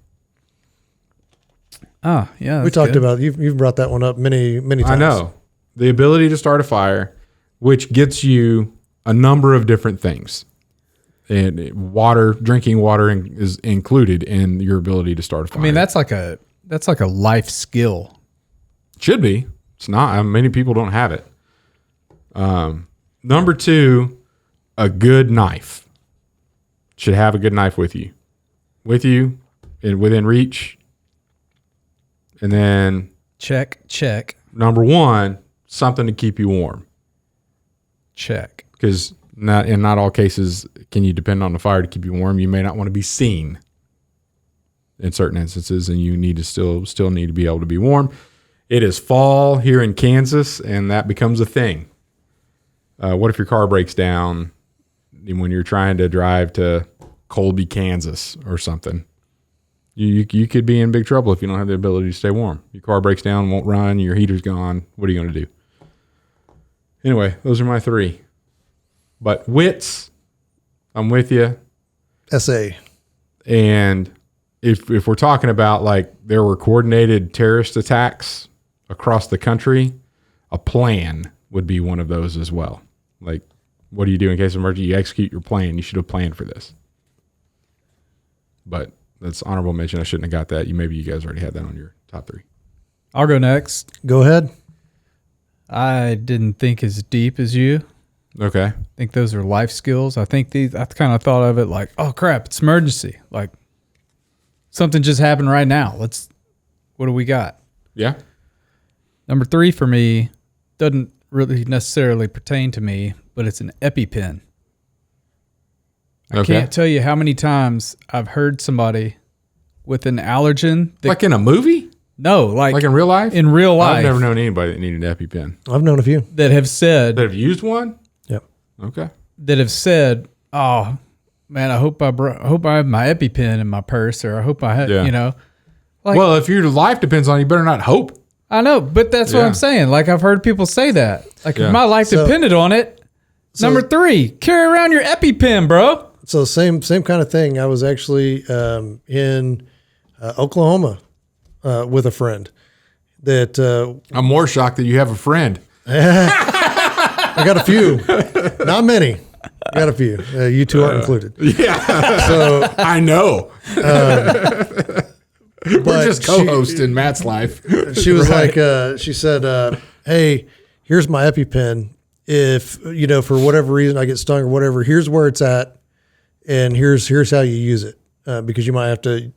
Oh, yeah. We talked about you've brought that one up many times. I know. The ability to start a fire, which gets you a number of different things. And drinking water is included in your ability to start a fire. I mean, that's like a life skill. Should be. It's not. Many people don't have it. Number 2, a good knife. Should have a good knife with you and within reach. And then check. Number 1, something to keep you warm. Check. Because not all cases can you depend on the fire to keep you warm. You may not want to be seen in certain instances, and you need to still need to be able to be warm. It is fall here in Kansas, and that becomes a thing. What if your car breaks down when you're trying to drive to Colby, Kansas or something? You could be in big trouble if you don't have the ability to stay warm. Your car breaks down, won't run, your heater's gone. What are you going to do? Anyway, those are my 3. But wits, I'm with you. SA. And if we're talking about like there were coordinated terrorist attacks across the country, a plan would be one of those as well. Like, what do you do in case of emergency? You execute your plan. You should have planned for this. But that's honorable mention. I shouldn't have got that. Maybe you guys already had that on your top 3. I'll go next. Go ahead. I didn't think as deep as you. Okay. I think those are life skills. I think I kind of thought of it like, oh crap, it's emergency. Like something just happened right now. What do we got? Yeah. Number 3 for me doesn't really necessarily pertain to me, but it's an EpiPen. I can't tell you how many times I've heard somebody with an allergen. Like in a movie? No, like in real life? In real life. I've never known anybody that needed an EpiPen. I've known a few. That have said. That have used one? Yep. Okay. That have said, oh, man, I hope I have my EpiPen in my purse, or I hope I have, Like, well, if your life depends on it, you better not hope. I know, but that's what I'm saying. Like, I've heard people say that. Like, if my life depended on it. Number 3, carry around your EpiPen, bro. So same kind of thing. I was actually in Oklahoma with a friend. That I'm more shocked that you have a friend. I got a few, not many. I got a few. You two aren't included. Yeah. So I know. We're just co-hosts in Matt's life. She was like, she said, "Hey, here's my EpiPen. If for whatever reason I get stung or whatever, here's where it's at, and here's how you use it because you might have to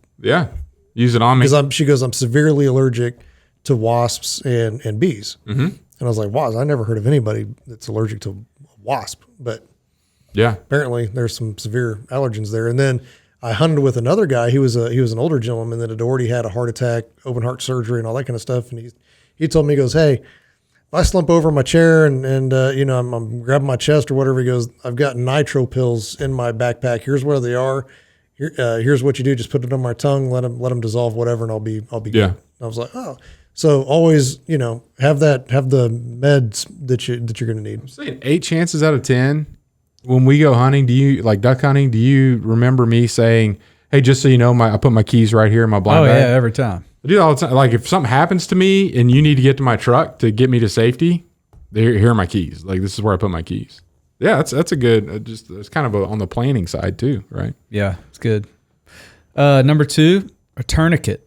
use it on me." Because she goes, I'm severely allergic to wasps and bees. Mm-hmm. And I was like, wasps? I never heard of anybody that's allergic to a wasp, but apparently there's some severe allergens there. And then I hunted with another guy. He was an older gentleman that had already had a heart attack, open heart surgery, and all that kind of stuff. And he told me, he goes, "Hey, if I slump over in my chair and I'm grabbing my chest or whatever," he goes, "I've got nitro pills in my backpack. Here's where they are. Here's what you do. Just put it on my tongue, let them dissolve, whatever, and I'll be good." And I was like, oh. So always, have the meds that you're going to need. I'm saying 8 chances out of 10 when we go hunting. Do you like duck hunting? Do you remember me saying, "Hey, just so you know, I put my keys right here in my blind bag"? Oh yeah, every time. I do it all the time. Like if something happens to me and you need to get to my truck to get me to safety, here are my keys. Like this is where I put my keys. Yeah, that's a good. It's kind of on the planning side too, right? Yeah, it's good. Number 2, a tourniquet.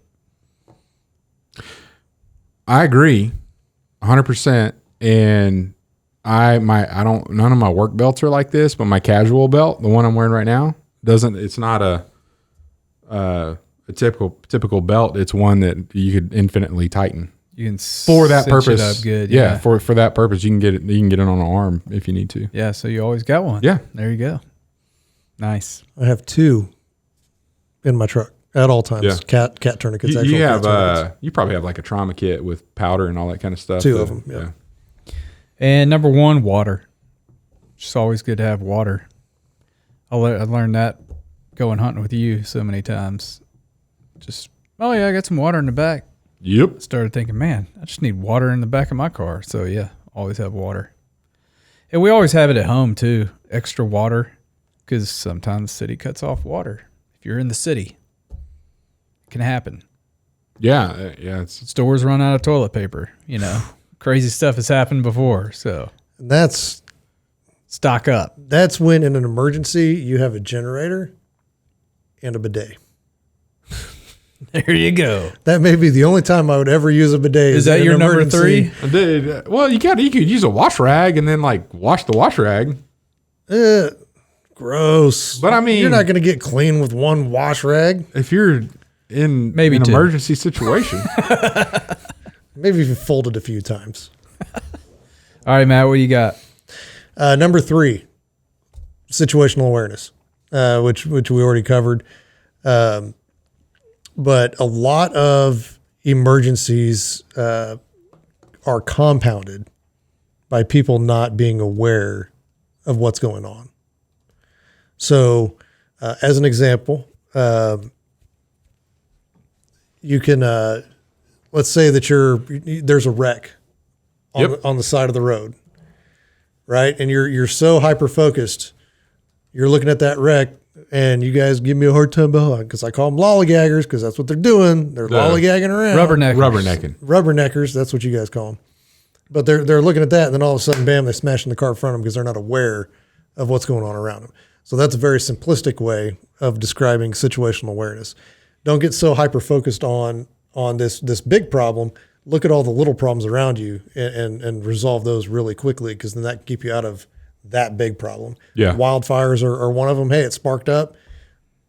I agree, 100%. And none of my work belts are like this, but my casual belt, the one I'm wearing right now, it's not a typical belt. It's one that you could infinitely tighten. You can for that purpose. It up good. Yeah, for that purpose, you can get it on an arm if you need to. Yeah, so you always got one. Yeah, there you go. Nice. I have 2 in my truck at all times. Yeah. Cat tourniquets. You probably have like a trauma kit with powder and all that kind of stuff. 2 of them. Yeah. And number 1, water. It's always good to have water. I learned that going hunting with you so many times. Just, oh yeah, I got some water in the back. Yep. I started thinking, man, I just need water in the back of my car. So yeah, always have water. And we always have it at home too, extra water, because sometimes the city cuts off water. If you're in the city, it can happen. Yeah. Stores run out of toilet paper, Crazy stuff has happened before, so that's stock up. That's when in an emergency you have a generator and a bidet. There you go. That may be the only time I would ever use a bidet. Is that your number 3? I did. Well, you could use a wash rag and then like wash the wash rag. Gross. But I mean, you're not going to get clean with one wash rag. If you're in maybe an emergency situation. Maybe if you fold it a few times. All right, Matt, what you got? Number 3, situational awareness, which we already covered. But a lot of emergencies are compounded by people not being aware of what's going on. So, as an example, you can, let's say that there's a wreck on the side of the road, right? And you're so hyper focused, you're looking at that wreck, and you guys give me a hard time about, because I call them lollygaggers, because that's what they're doing. They're lollygagging around. Rubberneckers. That's what you guys call them. But they're looking at that, and then all of a sudden, bam, they smash in the car in front of them because they're not aware of what's going on around them. So that's a very simplistic way of describing situational awareness. Don't get so hyper focused on this big problem. Look at all the little problems around you and resolve those really quickly, because then that can keep you out of that big problem. Yeah. Wildfires are one of them. Hey, it sparked up.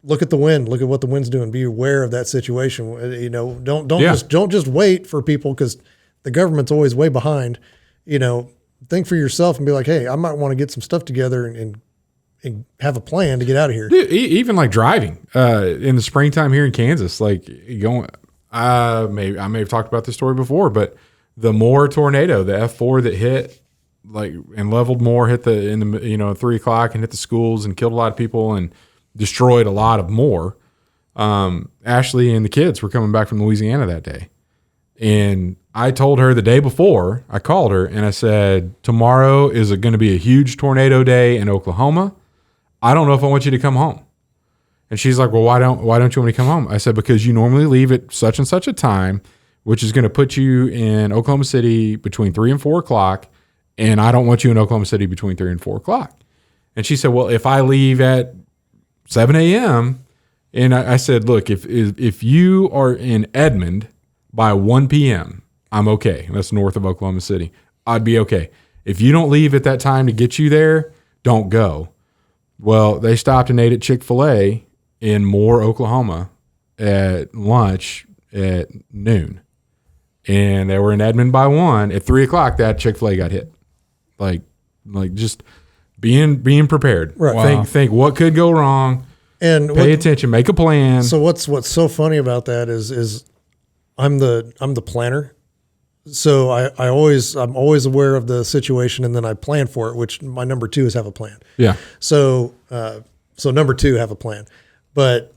Look at the wind. Look at what the wind's doing. Be aware of that situation. Don't just wait for people, because the government's always way behind. Think for yourself and be like, hey, I might want to get some stuff together and have a plan to get out of here. Dude, even like driving in the springtime here in Kansas, like going. I may have talked about this story before, but the Moore tornado, the F4 that hit and leveled Moore, hit 3:00 and hit the schools and killed a lot of people and destroyed a lot of Moore. Ashley and the kids were coming back from Louisiana that day, and I told her the day before. I called her and I said, tomorrow is going to be a huge tornado day in Oklahoma. I don't know if I want you to come home. And she's like, well, why don't you want me to come home? I said, because you normally leave at such and such a time, which is going to put you in Oklahoma City between 3 and 4 o'clock. And I don't want you in Oklahoma City between 3 and 4 o'clock. And she said, well, if I leave at 7 a.m. And I said, look, if you are in Edmond by 1 p.m., I'm okay. That's north of Oklahoma City. I'd be okay. If you don't leave at that time to get you there, don't go. Well, they stopped and ate at Chick-fil-A in Moore, Oklahoma at lunch at noon. And they were in Edmond by 1. At 3 o'clock, that Chick-fil-A got hit. Like just being prepared. Right. Wow. Think what could go wrong, and pay attention, make a plan. So what's so funny about that is I'm the planner. So I'm always aware of the situation, and then I plan for it, which my number 2 is have a plan. Yeah. So number 2, have a plan. But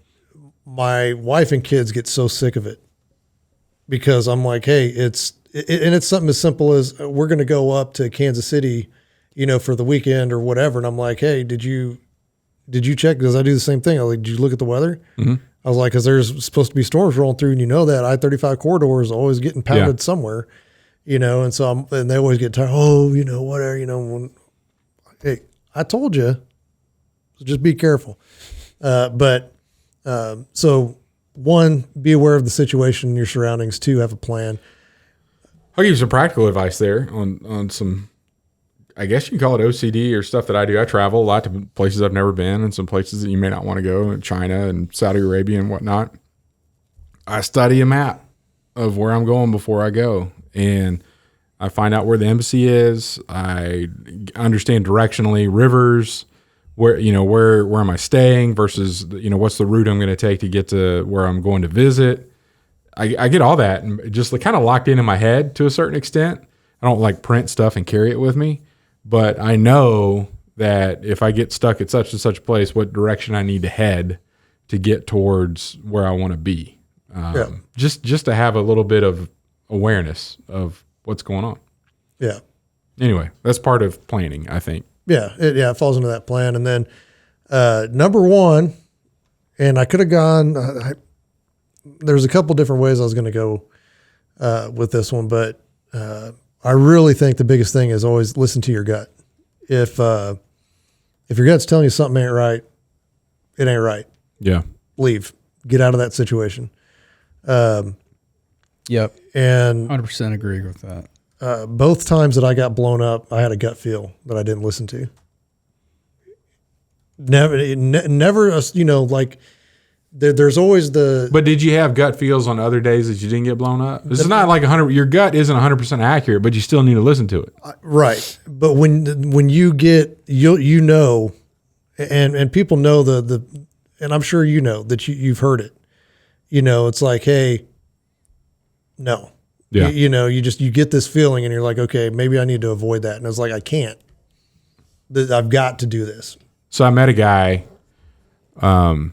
my wife and kids get so sick of it, because I'm like, hey, it's something as simple as we're going to go up to Kansas City, for the weekend or whatever. And I'm like, hey, did you check? Because I do the same thing. I was like, did you look at the weather? Mm-hmm. I was like, because there's supposed to be storms rolling through, and that I-35 corridor is always getting pounded somewhere, and so and they always get tired. Oh, whatever, hey, I told you, so just be careful. So 1, be aware of the situation in your surroundings. 2, have a plan. I'll give you some practical advice there on some, I guess you can call it OCD or stuff that I do. I travel a lot to places I've never been, and some places that you may not want to go, China and Saudi Arabia and whatnot. I study a map of where I'm going before I go, and I find out where the embassy is. I understand directionally rivers, where am I staying versus, what's the route I'm going to take to get to where I'm going to visit. I get all that and just kind of locked in my head to a certain extent. I don't print stuff and carry it with me, but I know that if I get stuck at such and such a place, what direction I need to head to get towards where I want to be. Just to have a little bit of awareness of what's going on. Yeah. Anyway, that's part of planning, I think. Yeah. It falls into that plan. And then number 1, and I could have gone, there's a couple different ways I was going to go with this one, but I really think the biggest thing is always listen to your gut. If your gut's telling you something ain't right, it ain't right. Yeah. Leave. Get out of that situation. Yep. And 100% agree with that. Both times that I got blown up, I had a gut feel that I didn't listen to. Never, there's always the. But did you have gut feels on other days that you didn't get blown up? This is not like 100. Your gut isn't 100% accurate, but you still need to listen to it. Right. But when you get and people know the and I'm sure that you've heard it. It's like, hey, no. Yeah. You get this feeling and you're like, okay, maybe I need to avoid that. And I was like, I can't. I've got to do this. So I met a guy a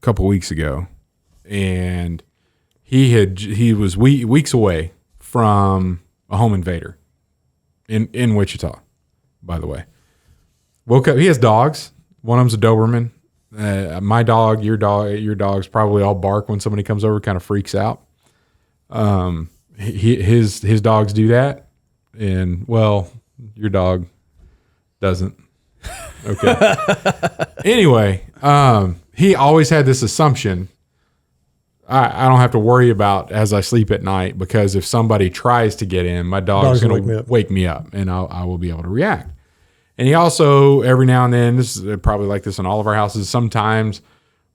couple weeks ago, and he was weeks away from a home invader in Wichita, by the way. Woke up. He has dogs. One of them's a Doberman. My dog, your dogs probably all bark when somebody comes over. Kind of freaks out. His dogs do that, and well, your dog doesn't. Okay. Anyway, he always had this assumption. I don't have to worry about as I sleep at night, because if somebody tries to get in, my dog's going to wake me up, and I will be able to react. And he also, every now and then, this is probably like this in all of our houses, sometimes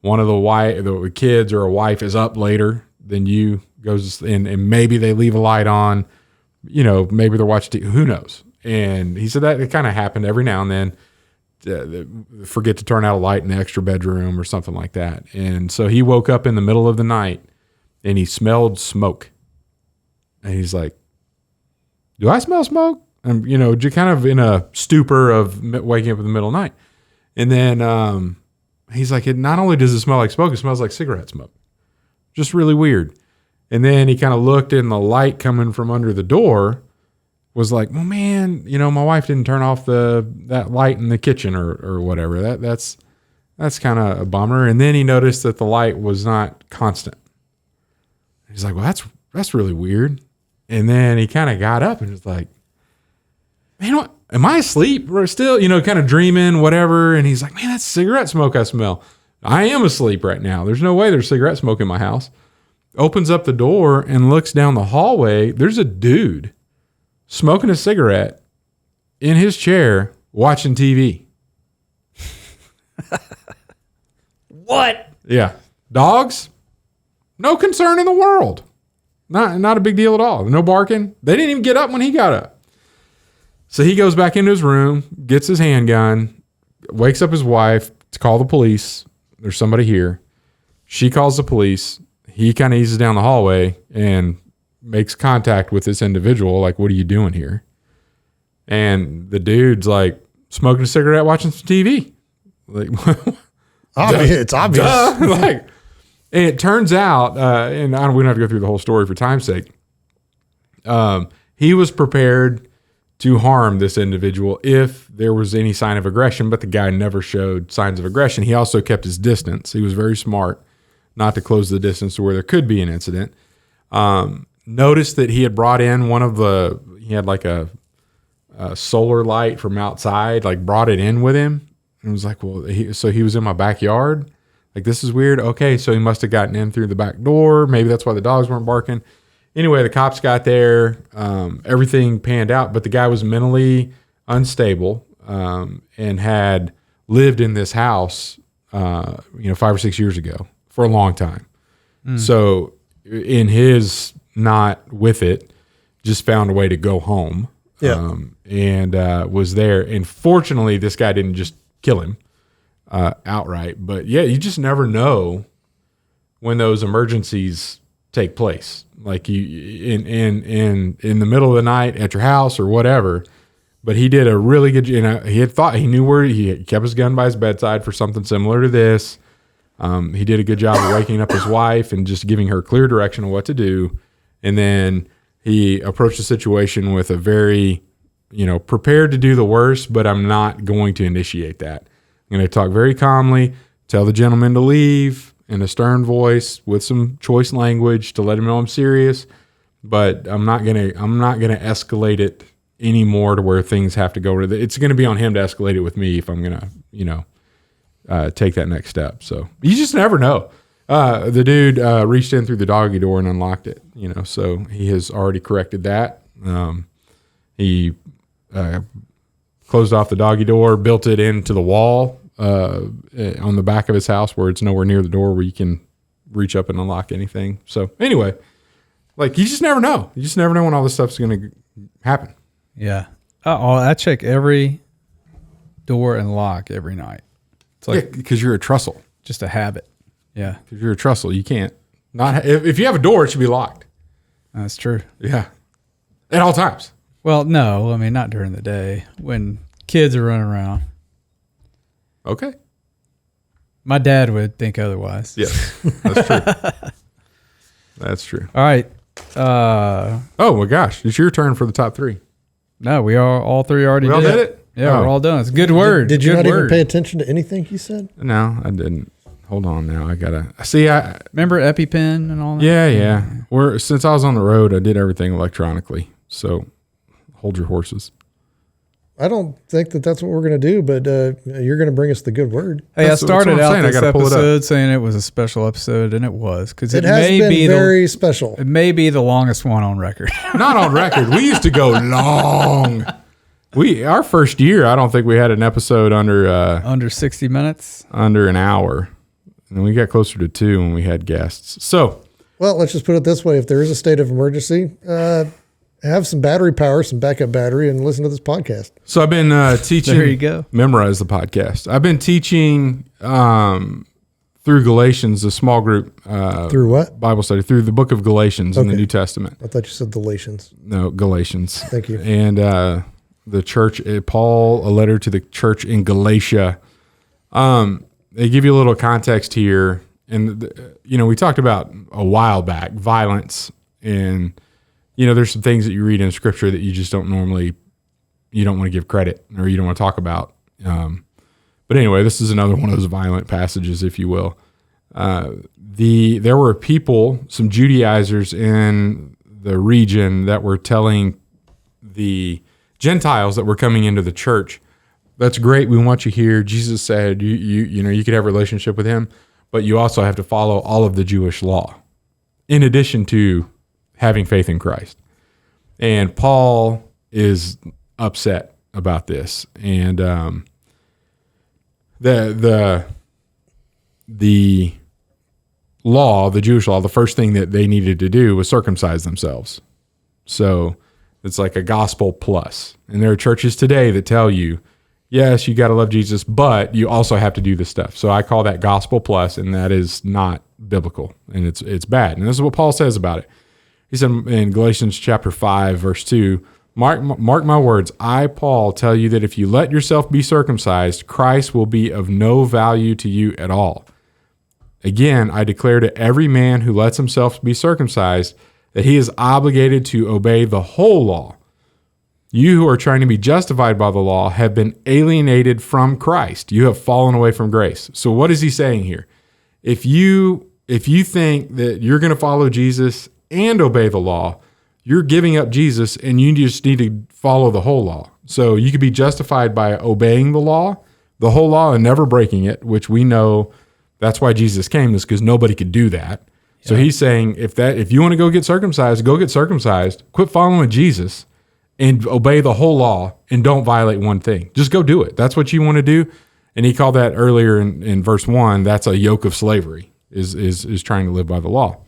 one of the kids or a wife is up later than you, goes and maybe they leave a light on, maybe they're watching TV, who knows? And he said that it kind of happened every now and then. Forget to turn out a light in the extra bedroom or something like that. And so he woke up in the middle of the night and he smelled smoke. And he's like, do I smell smoke? And, just kind of in a stupor of waking up in the middle of the night. And then he's like, not only does it smell like smoke, it smells like cigarette smoke. Just really weird. And then he kind of looked, and the light coming from under the door was like, well, man, my wife didn't turn off that light in the kitchen or whatever. That's kind of a bummer. And then he noticed that the light was not constant. He's like, well, that's really weird. And then he kind of got up and was like, man, what, am I asleep? Or still, kind of dreaming, whatever. And he's like, man, that's cigarette smoke I smell. I am asleep right now. There's no way there's cigarette smoke in my house. Opens up the door and looks down the hallway. There's a dude smoking a cigarette in his chair watching TV. What? Yeah. Dogs, no concern in the world. Not a big deal at all. No barking. They didn't even get up when he got up. So he goes back into his room, gets his handgun, wakes up his wife to call the police. There's somebody here. She calls the police. He kind of eases down the hallway and makes contact with this individual. Like, what are you doing here? And the dude's like smoking a cigarette, watching some TV. Like, it's obvious. Like, and it turns out, and we don't have to go through the whole story for time's sake. He was prepared to harm this individual if there was any sign of aggression, but the guy never showed signs of aggression. He also kept his distance. He was very smart not to close the distance to where there could be an incident. Noticed that he had brought in he had like a solar light from outside, like brought it in with him. And was like, well, so he was in my backyard. Like, this is weird. Okay, so he must have gotten in through the back door. Maybe that's why the dogs weren't barking. Anyway, the cops got there. Everything panned out, but the guy was mentally unstable and had lived in this house, 5 or 6 years ago for a long time. So in his not with it, just found a way to go home and was there. And fortunately, this guy didn't just kill him outright. But yeah, you just never know when those emergencies take place. Like you in the middle of the night at your house or whatever. But he did a really good. He knew where he kept his gun by his bedside for something similar to this. He did a good job of waking up his wife and just giving her clear direction of what to do. And then he approached the situation with a very, prepared to do the worst, but I'm not going to initiate that. I'm going to talk very calmly, tell the gentleman to leave in a stern voice with some choice language to let him know I'm serious, but I'm not going to escalate it anymore to where things have to go. It's going to be on him to escalate it with me if I'm going to, take that next step. So you just never know. The dude reached in through the doggy door and unlocked it, so he has already corrected that. He closed off the doggy door, built it into the wall on the back of his house where it's nowhere near the door where you can reach up and unlock anything. So anyway, like, you just never know. You just never know when all this stuff's going to happen. Yeah. I check every door and lock every night. It's like, because you're a Trussell. Just a habit. Yeah. Because you're a Trussell. You can't not, if you have a door, it should be locked. That's true. Yeah. At all times. Well, no, I mean, not during the day when kids are running around. Okay. My dad would think otherwise. Yes. That's true. That's true. All right. Oh my gosh. It's your turn for the top 3. No, we all 3 already We all did it? Yeah, Oh. we're all done. It's a good word. Did you Good not even word. pay attention to anything he said? No, I didn't. Hold on now. I gotta see. Remember EpiPen and all that? Yeah. Since I was on the road, I did everything electronically. So hold your horses. I don't think that's what we're going to do, but you're going to bring us the good word. Hey, That's I what I'm started out saying. I this gotta pull it up. episode saying it was a special episode, and it was because It has been very special. It may be the longest one on record. Not on record. We used to go long. Our first year, I don't think we had an episode under Under 60 minutes. under an hour, and then we got closer to 2 when we had guests. So Well, let's just put it this way. If there is a state of emergency, have some battery power, some backup battery, and listen to this podcast. I've been teaching. There you go. Memorize the podcast. I've been teaching through Galatians, a small group Through what? Bible study through the book of Galatians in the Okay. New Testament. I thought you said Galatians. No, Galatians. Thank you. And the church, Paul, a letter to the church in Galatia. They give you a little context here. And, we talked about a while back, violence. And, there's some things that you read in Scripture that you just don't normally, you don't want to give credit or you don't want to talk about. But anyway, this is another one of those violent passages, if you will. There were people, some Judaizers in the region that were telling the Gentiles that were coming into the church, that's great. We want you here. Jesus said you could have a relationship with him, but you also have to follow all of the Jewish law in addition to having faith in Christ. And Paul is upset about this. And the law, the Jewish law, the first thing that they needed to do was circumcise themselves. So it's like a gospel plus. And there are churches today that tell you, yes, you got to love Jesus, but you also have to do this stuff. So I call that gospel plus, and that is not biblical, and it's bad. And this is what Paul says about it. He said in Galatians chapter 5, verse 2, Mark my words, I, Paul, tell you that if you let yourself be circumcised, Christ will be of no value to you at all. Again, I declare to every man who lets himself be circumcised that he is obligated to obey the whole law. You who are trying to be justified by the law have been alienated from Christ. You have fallen away from grace. So what is he saying here? If you think that you're going to follow Jesus and obey the law, you're giving up Jesus and you just need to follow the whole law. So you could be justified by obeying the whole law and never breaking it, which we know that's why Jesus came, is because nobody could do that. Yeah. So he's saying if you want to go get circumcised, go get circumcised, quit following Jesus and obey the whole law and don't violate one thing. Just go do it. That's what you want to do. And he called that earlier in verse 1, that's a yoke of slavery, is trying to live by the law.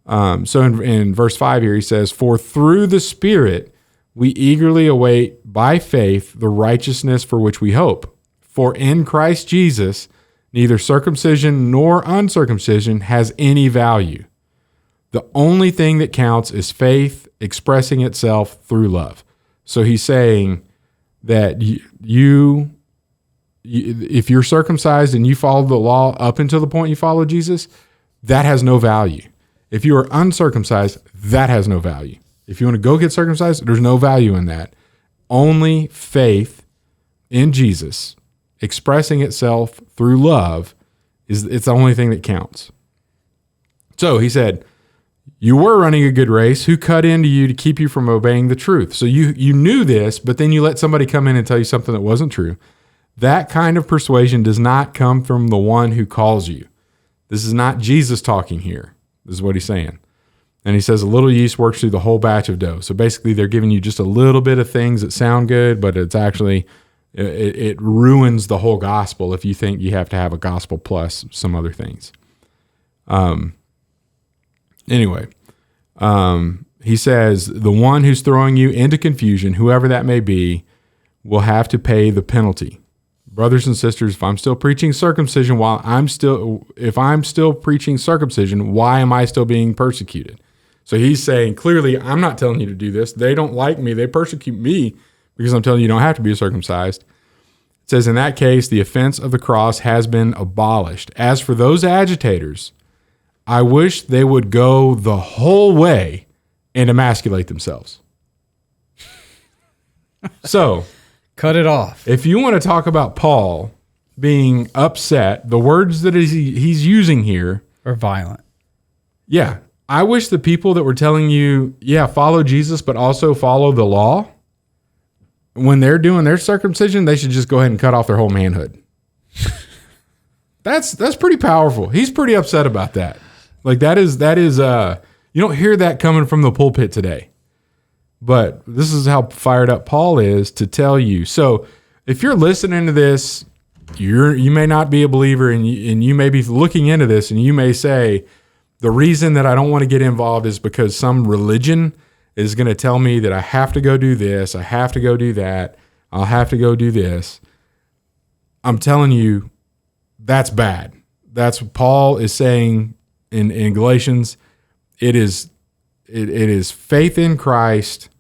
So in verse 5 here, he says, for through the Spirit we eagerly await by faith the righteousness for which we hope. For in Christ Jesus, neither circumcision nor uncircumcision has any value. The only thing that counts is faith expressing itself through love. So he's saying that if you're circumcised and you follow the law up until the point you follow Jesus, that has no value. If you are uncircumcised, that has no value. If you want to go get circumcised, there's no value in that. Only faith in Jesus expressing itself through love it's the only thing that counts. So he said, you were running a good race. Who cut into you to keep you from obeying the truth? So you knew this, but then you let somebody come in and tell you something that wasn't true. That kind of persuasion does not come from the one who calls you. This is not Jesus talking here. This is what he's saying. And he says a little yeast works through the whole batch of dough. So basically they're giving you just a little bit of things that sound good, but it's actually, it ruins the whole gospel if you think you have to have a gospel plus some other things. Anyway, he says, the one who's throwing you into confusion, whoever that may be, will have to pay the penalty. Brothers and sisters, if I'm still preaching circumcision, if I'm still preaching circumcision, why am I still being persecuted? So he's saying, clearly, I'm not telling you to do this. They don't like me. They persecute me because I'm telling you don't have to be circumcised. It says, in that case, the offense of the cross has been abolished. As for those agitators, I wish they would go the whole way and emasculate themselves. So, cut it off. if you want to talk about Paul being upset, the words that he's using here Or violent. Yeah. I wish the people that were telling you, follow Jesus, but also follow the law, when they're doing their circumcision, they should just go ahead and cut off their whole manhood. That's pretty powerful. He's pretty upset about that. Like that is you don't hear that coming from the pulpit today. But this is how fired up Paul is to tell you. So if you're listening to this, you may not be a believer, and you may be looking into this, and you may say, the reason that I don't want to get involved is because some religion is going to tell me that I have to go do this, I have to go do that, I'll have to go do this. I'm telling you, that's bad. That's what Paul is saying in Galatians. It is faith in Christ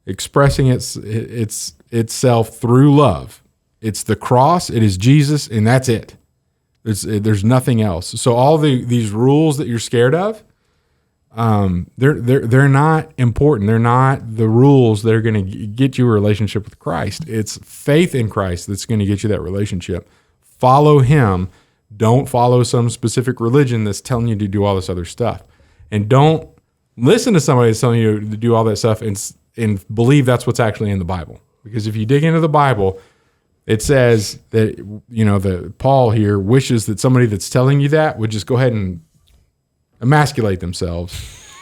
expressing itself through love. It's the cross, it is Jesus, and that's it. There's nothing else. So all these rules that you're scared of, they're not important. They're not the rules that are going to get you a relationship with Christ. It's faith in Christ that's going to get you that relationship. Follow Him. Don't follow some specific religion that's telling you to do all this other stuff. And don't listen to somebody that's telling you to do all that stuff and believe that's what's actually in the Bible. Because if you dig into the Bible, it says that, that Paul here wishes that somebody that's telling you that would just go ahead and emasculate themselves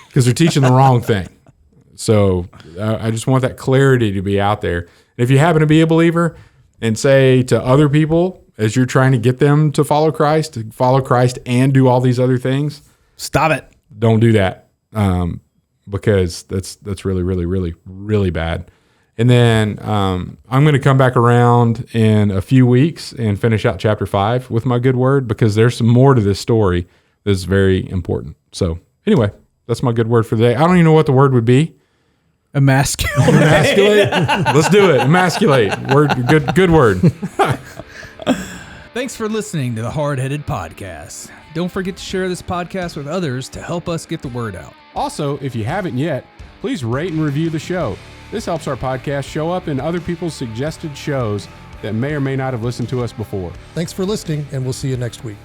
because they're teaching the wrong thing. So I just want that clarity to be out there. And if you happen to be a believer and say to other people, as you're trying to get them to follow Christ and do all these other things, stop it. Don't do that, because that's really, really, really, really bad. And then I'm going to come back around in a few weeks and finish out chapter 5 with my good word, because there's some more to this story that's very important. So anyway, that's my good word for the day. I don't even know what the word would be. Emasculate. Emasculate? Let's do it. Emasculate. Word. Good word. Thanks for listening to the Hardheaded Podcast. Don't forget to share this podcast with others to help us get the word out. Also, if you haven't yet, please rate and review the show. This helps our podcast show up in other people's suggested shows that may or may not have listened to us before. Thanks for listening, and we'll see you next week.